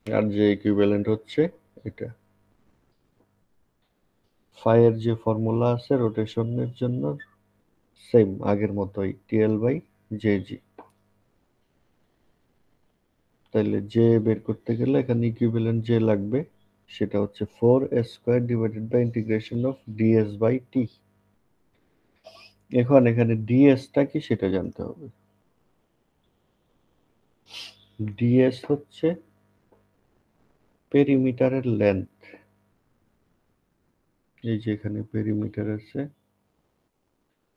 আর যে ইকুইভ্যালেন্ট হচ্ছে এটা। ফাই এর যে ফর্মুলা আছে রোটেশনের জন্য সেম আগের মতোই, টিএল বাই জে জি। তাইলে যে বের করতে গেলে এখানে ইকুইভ্যালেন্ট যে লাগবে, সেটা হচ্ছে 4a² divided by integration of DS by T. এখন এখানে ডিএসটা কি সেটা জানতে হবে। ডিএস হচ্ছে পেরিমিটারের লেন্থ। এই যে এখানে পেরিমিটার আছে,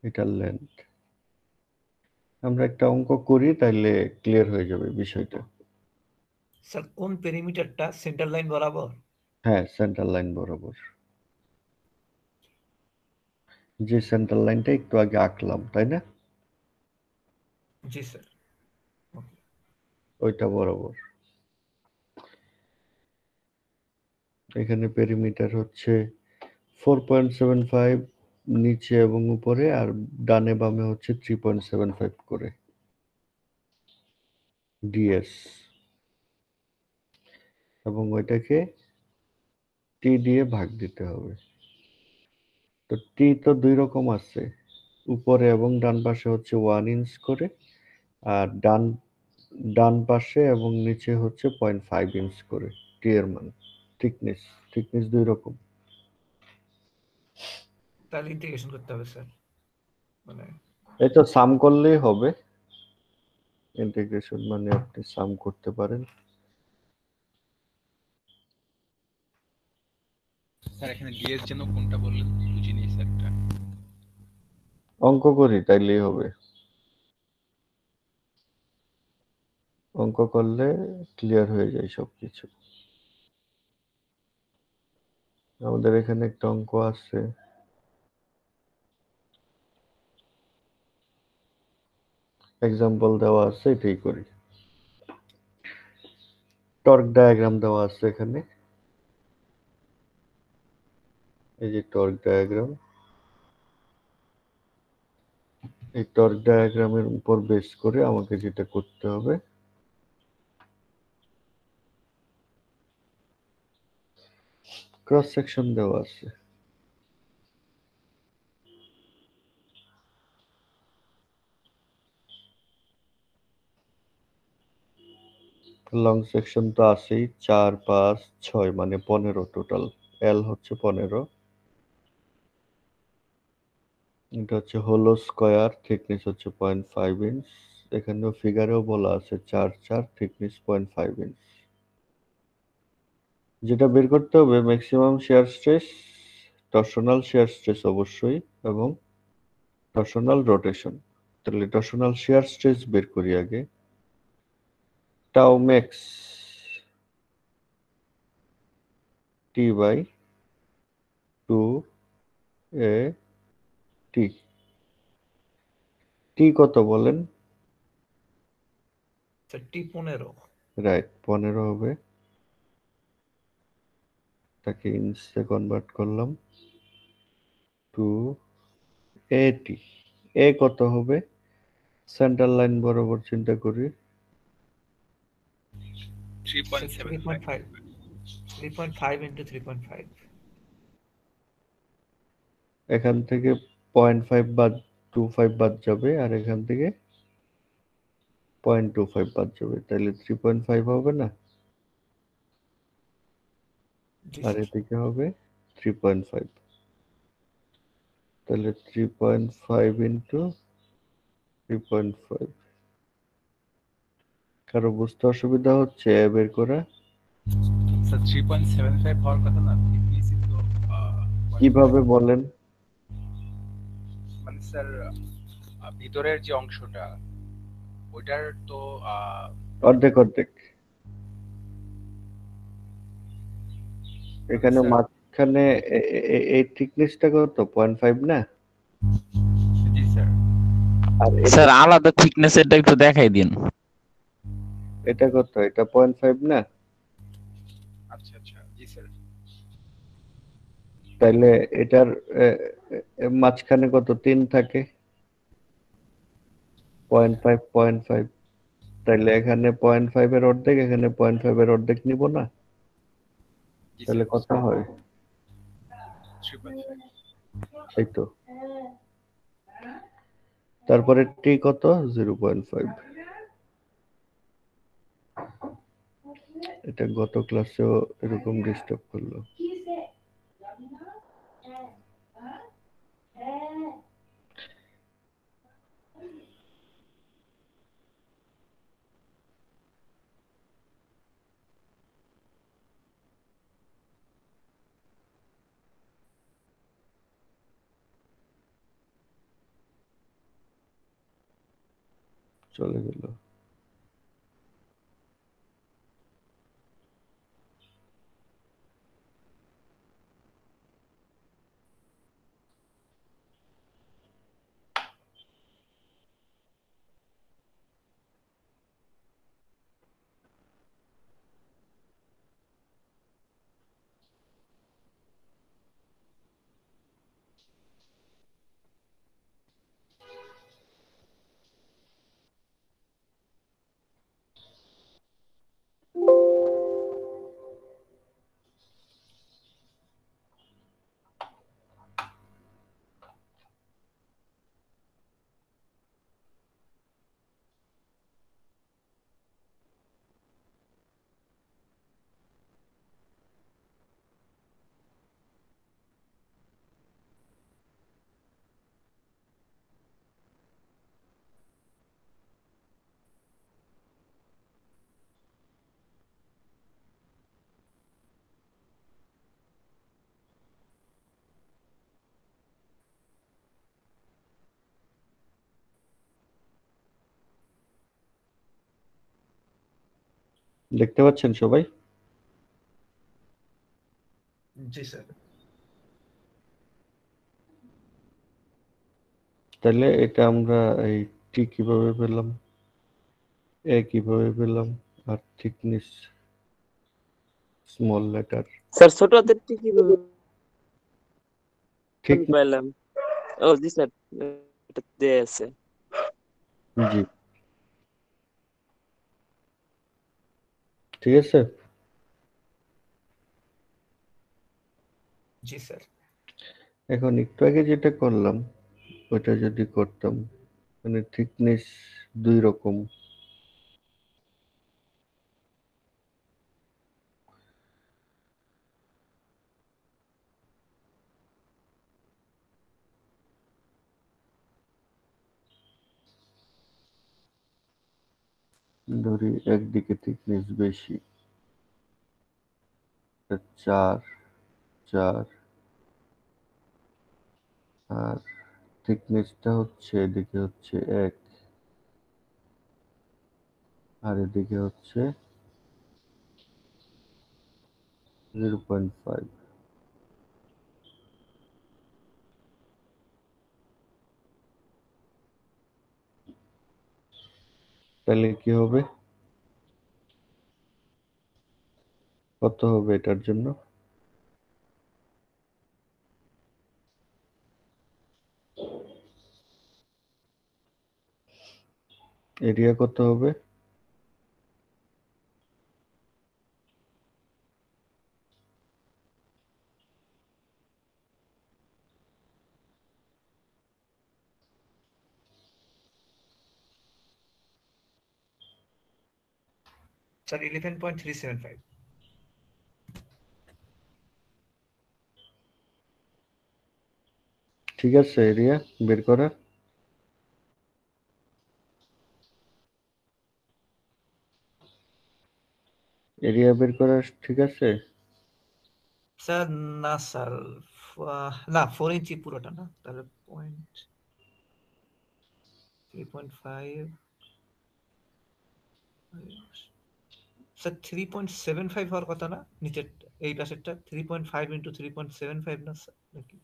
এটার লেন্থ। আমরা একটা অঙ্ক করি তাইলে ক্লিয়ার হয়ে যাবে বিষয়টা। স্যার কোন পেরিমিটারটা সেন্টার লাইন বরাবর? হ্যাঁ, সেন্টার লাইন বরাবর। যে সেন্টার লাইনটা একটু আগে আঁকলাম, তাই না? জি স্যার। ওকে। ওইটা বরাবর। এখানে পেরিমিটার হচ্ছে 4.75 নিচে এবং উপরে, আর ডানে বামে হচ্ছে 3.75 করে ডিএস। এবং ওইটাকে টি দিয়ে ভাগ দিতে হবে। তো টি তো দুই রকম আছে, উপরে এবং ডান পাশে হচ্ছে 1 ইঞ্চ করে, আর ডান পাশে এবং নিচে হচ্ছে 0.5 ইঞ্চ করে টি এর মান। থিকনেস দুই রকম। তাহলে ইন্টিগ্রেশন করতে হবে স্যার, মানে এটা সাম করলেই হবে। ইন্টিগ্রেশন মানে আপনি সাম করতে পারেন। স্যার এখানে ডিএস জন্য কোনটা বললেন বুঝিনি স্যারটা। অঙ্ক করি তাইলেই হবে। অঙ্ক করলে ক্লিয়ার হয়ে যায় সবকিছু। আমাদের এখানে একটা অঙ্ক আছে, এক্সাম্পল দেওয়া আছে, এটাই করি। টর্ক ডায়াগ্রাম দেওয়া আছে এখানে, এই যে টর্ক ডায়াগ্রাম। এই টর্ক ডায়াগ্রামের উপর বেস করে আমাকে যেটা করতে হবে, ক্রস সেকশন দেওয়া আছে। লং সেকশন তো আছেই, 4, 5, 6 মানে 15 টোটাল। এল হচ্ছে 15। এটা হচ্ছে হোলো স্কয়ার, থিকনেস হচ্ছে 0.5 ইঞ্চ। এখানেও ফিগারেও বলা আছে 4, 4, থিকনেস 0.5 ইঞ্চ। যেটা বের করতে হবে maximum shear stress, torsional shear stress অবশ্যই, এবং টরশনাল রোটেশন। তাহলে টরশনাল শিয়ার স্ট্রেস বের করি আগে। Tau max T by 2a T. T কত বলেন? স্যার টি 15। রাইট, 15 হবে। তাকে ইঞ্চে কনভার্ট করলাম। 2at। এ কত হবে? সেন্টার লাইন বরাবর চিন্তা করি। 3.5 3.5 into 3.5। এখান থেকে 0.5 বাদ 25 বাদ যাবে, আর এখান থেকে 0.25 বাদ যাবে, তাহলে 3.5 হবে না? জি আর স্যার। এদিকে হবে 3.5, তাহলে 3.5 ইন্টু 3.5। কারো বুঝতে অসুবিধা হচ্ছে বের করা? স্যার 3.75 হওয়ার কথা না, থিকনেসই তো 0.5। কিভাবে বলেন? মানে স্যার ভিতরের যে অংশটা ওইটার তো অর্ধেক অর্ধেক। মানে এখানে স্যার মাঝখানে এই থিকনেসটা কত? 0.5 না? জি স্যার। আর স্যার আলাদা থিকনেস এটা একটু দেখাই দিন। এটা কত? এটা 0.5 না? আচ্ছা আচ্ছা, জি স্যার। তাইলে এটার মাঝখানে কত? 3 থাকে। 0.5 0.5, তাইলে এখানে 0.5 এর অর্ধেক, এখানে 0.5 এর অর্ধেক নিব না? জি তাহলে স্যার। কত হয়? 3.5। এই তো। তারপরে টি কত? 0.5। এটা গত ক্লাসেও এরকম ডিস্টার্ব করলো। চলে গেল। দেখতে পাচ্ছেন সবাই? জি স্যার। তাহলে এটা আমরা এই টি কিভাবে পেলাম, এ কিভাবে পেলাম, আর থিকনেস স্মল লেটার স্যার ছোট হাতের টি কিভাবে ঠিক? পাইলাম? ও জি স্যার, এটা দেয়া আছে। জি, ঠিক আছে। জি স্যার। এখন একটু আগে যেটা করলাম ওটা যদি করতাম, মানে থিকনেস 2 রকম, ধরি একদিকে থিকনেস বেশি, 4 4, আর থিকনেসটা হচ্ছে এদিকে হচ্ছে 1, আর এদিকে হচ্ছে 0.5। তাহলে কি হবে? কত হবে এটার জন্য? এরিয়া কত হবে? স্যার 11.375। ঠিক আছে, এরিয়া বের করা। এরিয়া বের করা ঠিক আছে। স্যার না স্যার, না 4 ইঞ্চি পুরোটা না, তাহলে 3.5, স্যার 3.75 হওয়ার কথা না নিচের এই পাশেরটা? 3.5 ইন্টু 3.75 না স্যার নাকি?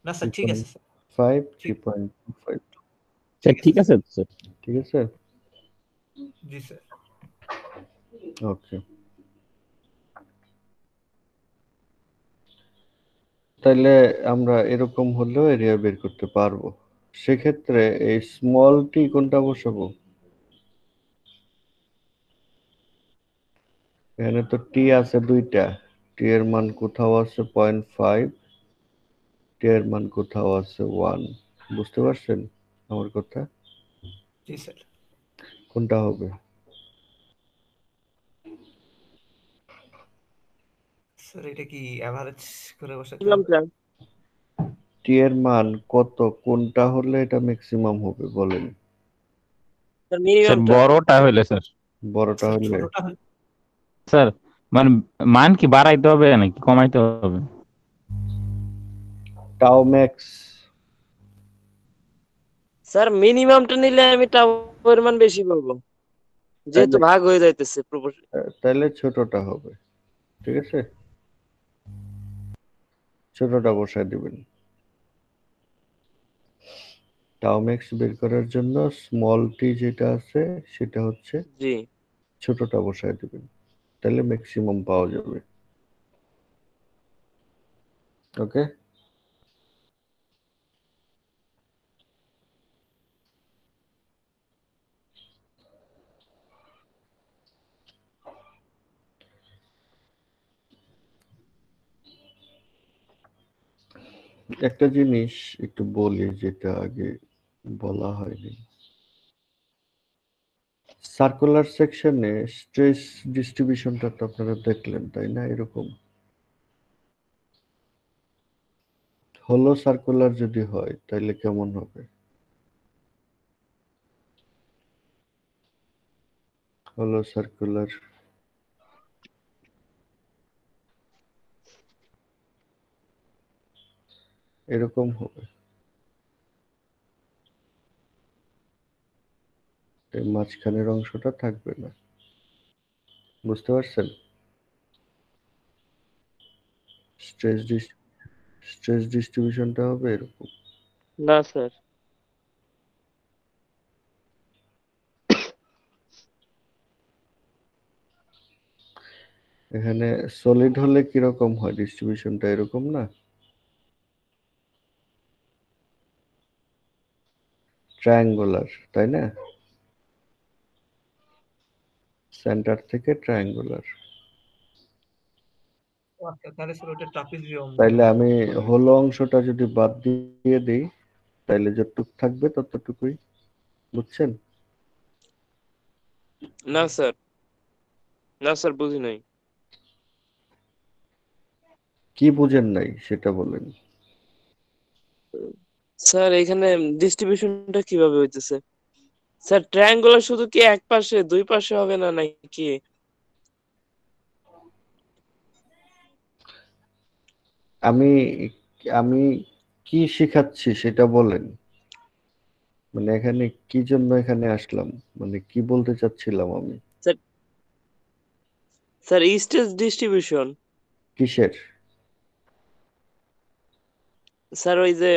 না স্যার ঠিক আছে স্যার, 5 ঠিক 3.25 স্যার ঠিক আছে তো স্যার। ঠিক আছে। জি স্যার। ওকে, তাহলে আমরা এরকম হলেও এরিয়া বের করতে পারবো। সেক্ষেত্রে এই স্মল টি কোনটা বসাবো? এখানে তো টি আছে দুইটা, টি এর মান কোথাও আছে 0.5, টি এর মান কোথাও আছে 1। বুঝতে পারছেন আমার কথা? জি স্যার। কোনটা হবে? স্যার এটা কি অ্যাভারেজ করে বসাতে মিনিমাম হবে? টার্ম টি এর মান কত, কোনটা হলে এটা ম্যাক্সিমাম হবে বলেন? স্যার স্যার মিনিমাম টার্ম বড়টা হইলে স্যার। বড়টা স্যার হলে ছোটটা হলে স্যার মানে মান কি বাড়াইতে হবে নাকি কমাইতে হবে? টাও ম্যাক্স। স্যার মিনিমামটা নিলে আমি টাওয়ার মান বেশি পাবো, যেহেতু তাইলে ভাগ হয়ে যাইতেছে প্রপোর্শন। তাইলে ছোটটা হবে, ঠিক আছে, ছোটটা বসায় দিবেন। টাও ম্যাক্স বের করার জন্য স্মল টি যেটা আছে সেটা হচ্ছে জি ছোটটা বসায় দিবেন, তাহলে ম্যাক্সিমাম পাওয়া যাবে। ওকে, একটা জিনিস একটু বলি যেটা আগে বলা হয়নি। সার্কুলার সেকশনে স্ট্রেস ডিস্ট্রিবিউশনটা তো আপনারা দেখলেন তাই না? এরকম হলো সার্কুলার যদি হয় তাহলে কেমন হবে? হলো সার্কুলার এরকম হবে, এই মাঝখানের অংশটা থাকবে না। বুঝতে পারছেন? স্ট্রেস স্ট্রেস ডিস্ট্রিবিউশনটা হবে এরকম। না স্যার। এখানে সলিড হলে কিরকম হয় ডিস্ট্রিবিউশনটা? এরকম না, ট্রায়াঙ্গুলার তাই না? সেন্টার থেকে ট্রায়াঙ্গুলার। আচ্ছা তাহলে স্যার ওটা ট্রাপিজিয়াম তাইলে আমি বলে। হলো অংশটা যদি বাদ দিয়ে দিই তাইলে যতটুকু থাকবে ততটুকুই। বুঝছেন? না স্যার, না স্যার বুঝি নাই। কি বুঝেন নাই সেটা বলেন। স্যার এখানে ডিস্ট্রিবিউশনটা কিভাবে হইতেছে? স্যার ট্রায়াঙ্গুলার শুধু কি এক পাশে, দুই পাশে হবে না নাকি? আমি আমি কি শিখাচ্ছি সেটা বলেন। মানে এখানে কি জন্য এখানে আসলাম, মানে কি বলতে চাচ্ছিলাম আমি? স্যার স্যার স্ট্রেস ডিস্ট্রিবিউশন কিসের? স্যার ওই যে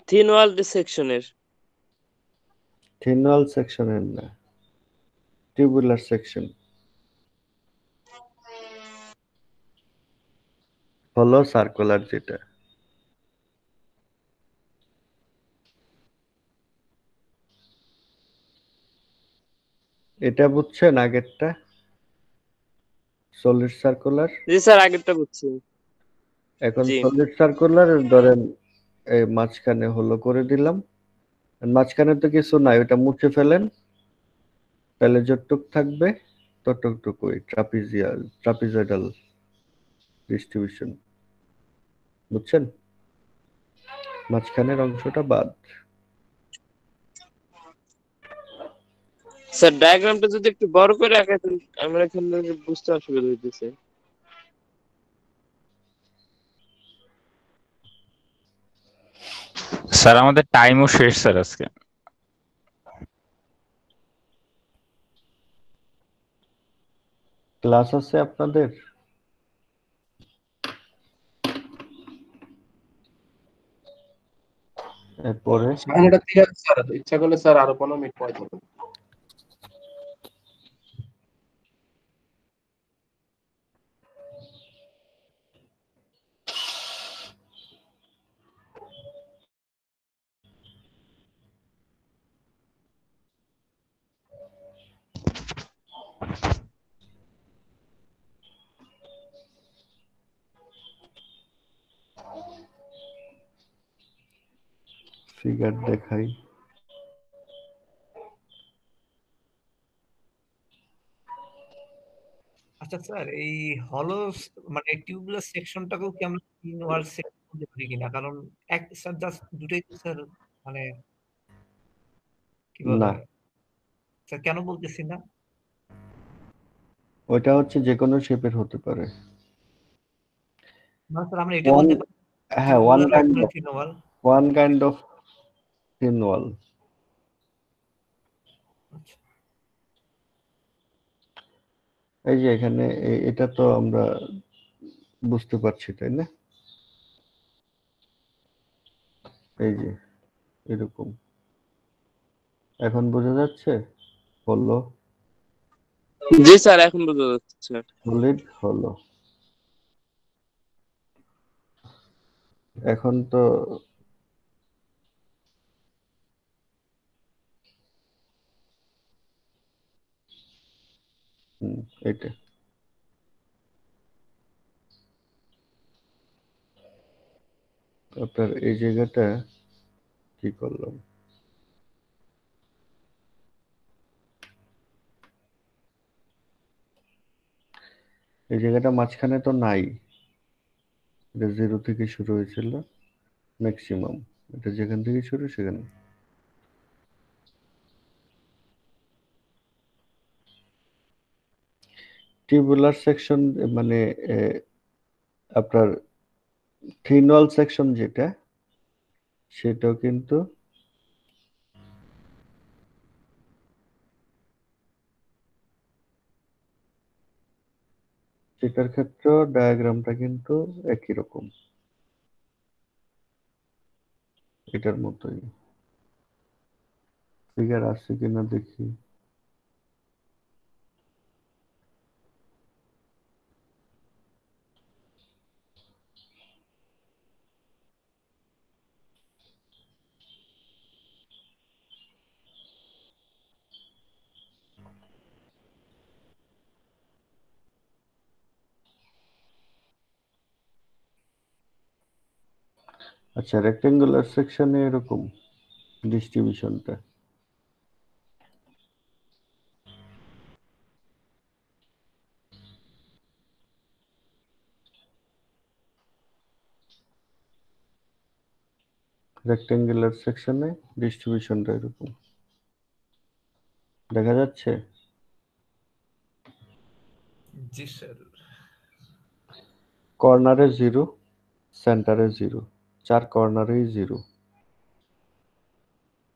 থিন ওয়াল সেকশনের। থিন ওয়াল সেকশনের না, টিউবুলার সেকশন হলো সার্কুলার যেটা। এটা বুঝছেন আগেরটা? Solid circular. জি স্যার, আগেরটা বুঝছি। এখন জি সলিড সার্কুলার ধরেন এই মাঝখানে হলো করে দিলাম, মাঝখানে তো কিছু নাই, ওটা মুছে ফেলেন, তাহলে যতটুক থাকবে ততটুকুই ট্রাপিজয়েডাল ডিস্ট্রিবিউশন, বুঝছেন? মাঝখানের অংশটা বাদ। স্যার, ডায়াগ্রামটা যদি একটু বড় করে আঁকাতেন, আমরা এখানে বুঝতে অসুবিধা হইতেছে। স্যার আমাদের টাইমও শেষ স্যার আজকে। ক্লাস আছে আপনাদের? এরপরে এটা ঠিক আছে স্যার, ইচ্ছা করলে স্যার আরো 15 মিনিট পরে করবেন। ফিগার দেখাই। আচ্ছা স্যার, এই হলো মানে টিউবুলার সেকশনটাকেও কি আমরা তিন ওয়াল সেকশন বলতে পারি কিনা? কারণ এক স্যার জাস্ট দুটোই তো স্যার মানে কি বলে না, স্যার, কেন বলতেছি না? ওইটা হচ্ছে যে কোনো শেপের হতে পারে। না স্যার, আমরা এটা ওয়ান, বলতে পারি হ্যাঁ, ওয়ান টিউবুলার কাইন্ড একবারে অফ, তিন ওয়াল। ওয়ান কাইন্ড অফ থিন ওয়াল। আচ্ছা, এই যে এখানে এটা তো আমরা বুঝতে পারছি, তাই না? এই যে এরকম এখন বোঝা যাচ্ছে, হলো জি স্যার, এখন বোঝা যাচ্ছে। সলিড হলো। এখন তো এটা আপনার এই জায়গাটা কি করলাম, এই জায়গাটা মাঝখানে তো নাই, এটা 0 থেকে শুরু হয়েছিল ম্যাক্সিমাম, এটা যেখান থেকে শুরু সেখানে। টিউবুলার সেকশন মানে আপনার থিন ওয়াল সেকশন যেটা, সেটাও কিন্তু সেটার ক্ষেত্রেও ডায়াগ্রামটা কিন্তু একই রকম, এটার মতোই। ফিগার আসছে কিনা দেখি। আচ্ছা, রেক্টেঙ্গুলার সেকশনে এরকম ডিস্ট্রিবিউশনটা। রেক্টেঙ্গুলার সেকশনে ডিস্ট্রিবিউশনটা এরকম দেখা যাচ্ছে। জি স্যার। কর্নারে 0, সেন্টারে 0, 4 কর্নারেই 0,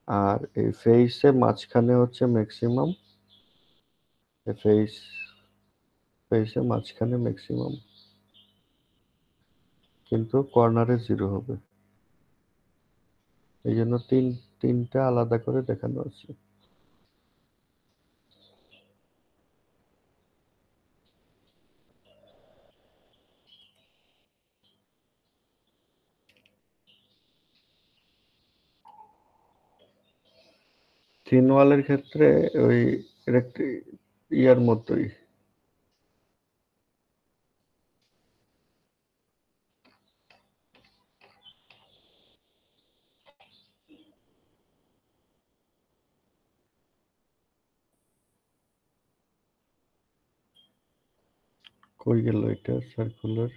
আর এই ফেইসে মাঝখানে হচ্ছে ম্যাক্সিমাম, ফেইসে মাঝখানে ম্যাক্সিমাম, কিন্তু কর্নারে 0 হবে, এই জন্য তিনটা আলাদা করে দেখানো আছে। থিন ওয়ালের ক্ষেত্রে ওই ইয়ার মতোই, কই গেল এটা সার্কুলার?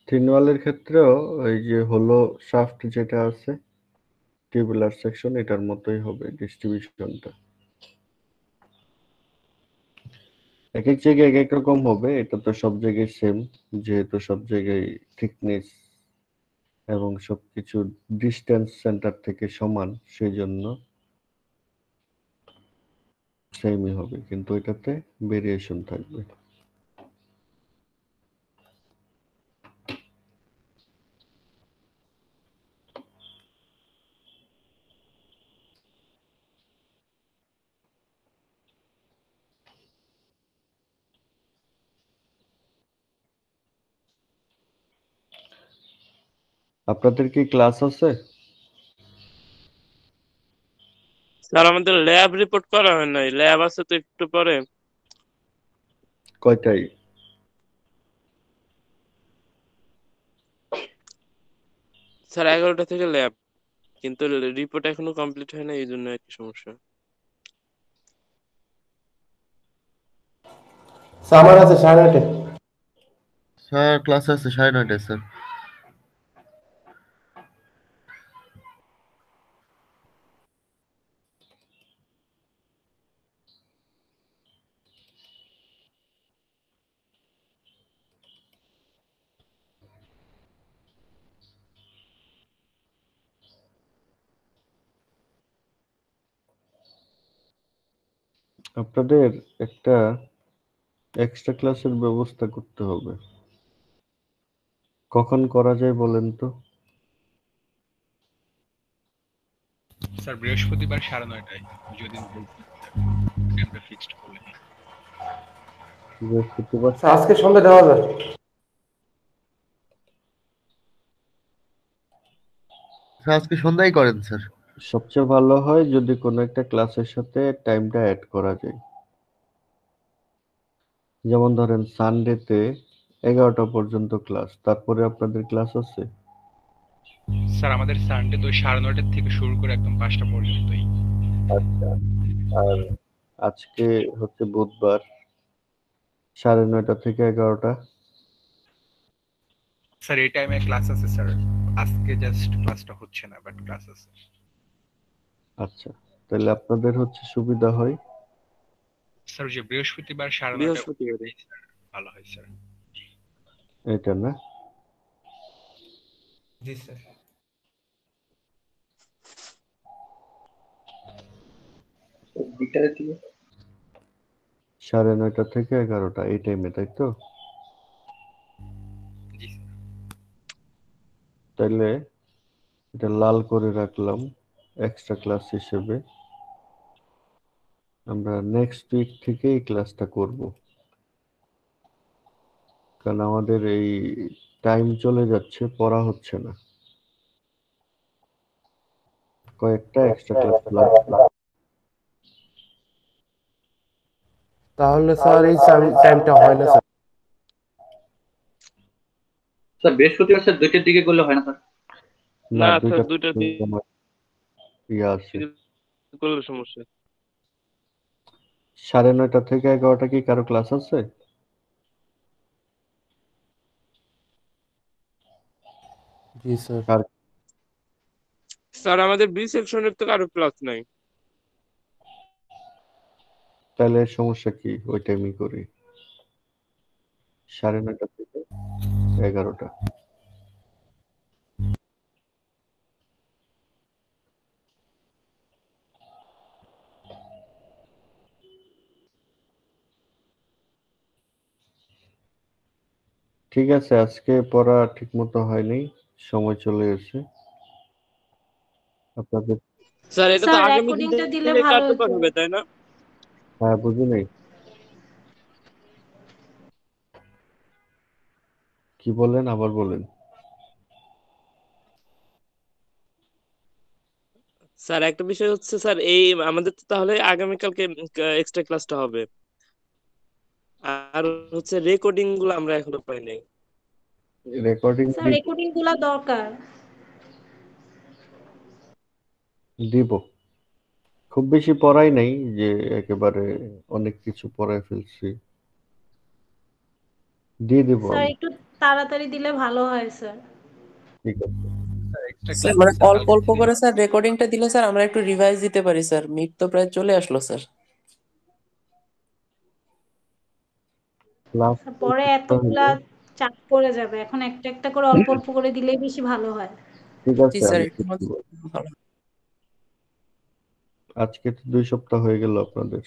থিন ওয়ালের ক্ষেত্রেও ওই যে হলো শাফট যেটা আছে টিউবুলার সেকশন এটার মতোই হবে ডিস্ট্রিবিউশনটা। এক এক জায়গায় এক এক রকম হবে, এটা তো সব জায়গায় সেম, যেহেতু সব জায়গায় থিকনেস এবং সবকিছু ডিস্টেন্স সেন্টার থেকে সমান, সেই জন্য সেমই হবে, কিন্তু এটাতে ভেরিয়েশন থাকবে। আপনাদের কি ক্লাস আছে? স্যার আমাদের ল্যাব রিপোর্ট করা হয় নাই, ল্যাব আছে তো একটু পরে। কয়টাই? স্যার 11টা থেকে ল্যাব, কিন্তু রিপোর্ট এখনো কমপ্লিট হয় না, এই জন্য একটু সমস্যা। স্যার আমার আছে 9:30-এ। স্যার ক্লাস আছে 9:30 স্যার। আপনাদের একটা এক্সট্রা ক্লাসের ব্যবস্থা করতে হবে। কখন করা যায় বলেন তো? স্যার বৃহস্পতিবার 9:30টায় যদি বলতেন টাইমটা ফিক্সড করলে। বৃহস্পতিবার স্যার আজকে সন্ধ্যা দেওয়া যায়। স্যার আজকে সন্ধ্যায় করেন স্যার। সবচেয়ে ভালো হয় যদি কোনো একটা ক্লাসের সাথে টাইমটা অ্যাড করা যায়। যেমন ধরেন সানডেতে 11টা পর্যন্ত ক্লাস, তারপরে আপনাদের ক্লাস আছে? স্যার আমাদের সানডে তো 9:30 থেকে শুরু করে একদম 5টা পর্যন্তই। আচ্ছা, আর আজকে হচ্ছে বুধবার 9:30 থেকে 11টা। স্যার এই টাইমে ক্লাস আছে স্যার, আজকে জাস্ট ক্লাসটা হচ্ছে না, বাট ক্লাস আছে। আচ্ছা, তাহলে আপনাদের হচ্ছে সুবিধা হয় স্যার যে বৃহস্পতিবার 9:30 বৃহস্পতিবারে ভালো হয় স্যার। এটা না? জি স্যার। বিকালের দিকে 9:30 থেকে 11টা এই টাইমে, তাই তো? জি স্যার। তাইলে এটা লাল করে রাখলাম এক্সট্রা ক্লাস হিসেবে। আমরা নেক্সট উইক থেকে এই ক্লাসটা করব, কারণ আমাদের এই টাইম চলে যাচ্ছে, পড়া হচ্ছে না, কয়েকটা এক্সট্রা ক্লাস লাগবে। তাহলে স্যার এই টাইমটা হয় না স্যার। স্যার বৃহস্পতিবার স্যার 2টার দিকে করলে হয় না স্যার? না, না স্যার 2টা দুইটার ইয়ে আছে। দিকে করলে সমস্যা। 9:30 থেকে 11টা কি কারো ক্লাস আছে? জি স্যার। আর স্যার আমাদের বি সেকশনের তো কারো ক্লাস নাই। তাহলে সমস্যা কি? ওই টাইমই করি। 9:30 থেকে 11টা। ঠিক আছে, আজকে পড়া ঠিক মতো হয়নি, সময় চলে গেছে আপনাদের। স্যার এটা তো স্যার আগামী রেকর্ডিংটা দিলে দিনে ভালো কার্যকর হতো। হবে তাই না? হ্যাঁ, বুঝি নাই, কি বলেন, আবার বলেন। স্যার একটা বিষয় হচ্ছে স্যার এই আমাদের তো তাহলে আগামীকালকে এক্সট্রা ক্লাসটা হবে, আর হচ্ছে রেকর্ডিং গুলো আমরা এখনো পাই নাই। রেকর্ডিং স্যার রেকর্ডিং গুলা দরকার। দিব, খুব বেশি পড়াই নাই যে একেবারে অনেক কিছু পড়ায় ফেলছি, দিয়ে দিব স্যার আমি। একটু তাড়াতাড়ি দিলে ভালো হয় স্যার। ঠিক আছে, এক্সট্রা স্যার ক্লাস মানে স্যার অল্প কালকে অল্প থেকে করে স্যার রেকর্ডিংটা দিলে স্যার আমরা একটু রিভাইজ দিতে পারি স্যার, মিড তো প্রায় চলে আসলো স্যার। ক্লাস স্যার পরে এতগুলা চাপ পড়ে যাবে, এখন একটা একটা করে অল্প অল্প করে দিলেই বেশি ভালো হয়। ঠিক জি আছে, স্যার আমি একটু শিখব। ভালো। আজকে তো 2 সপ্তাহ হয়ে গেল আপনাদের।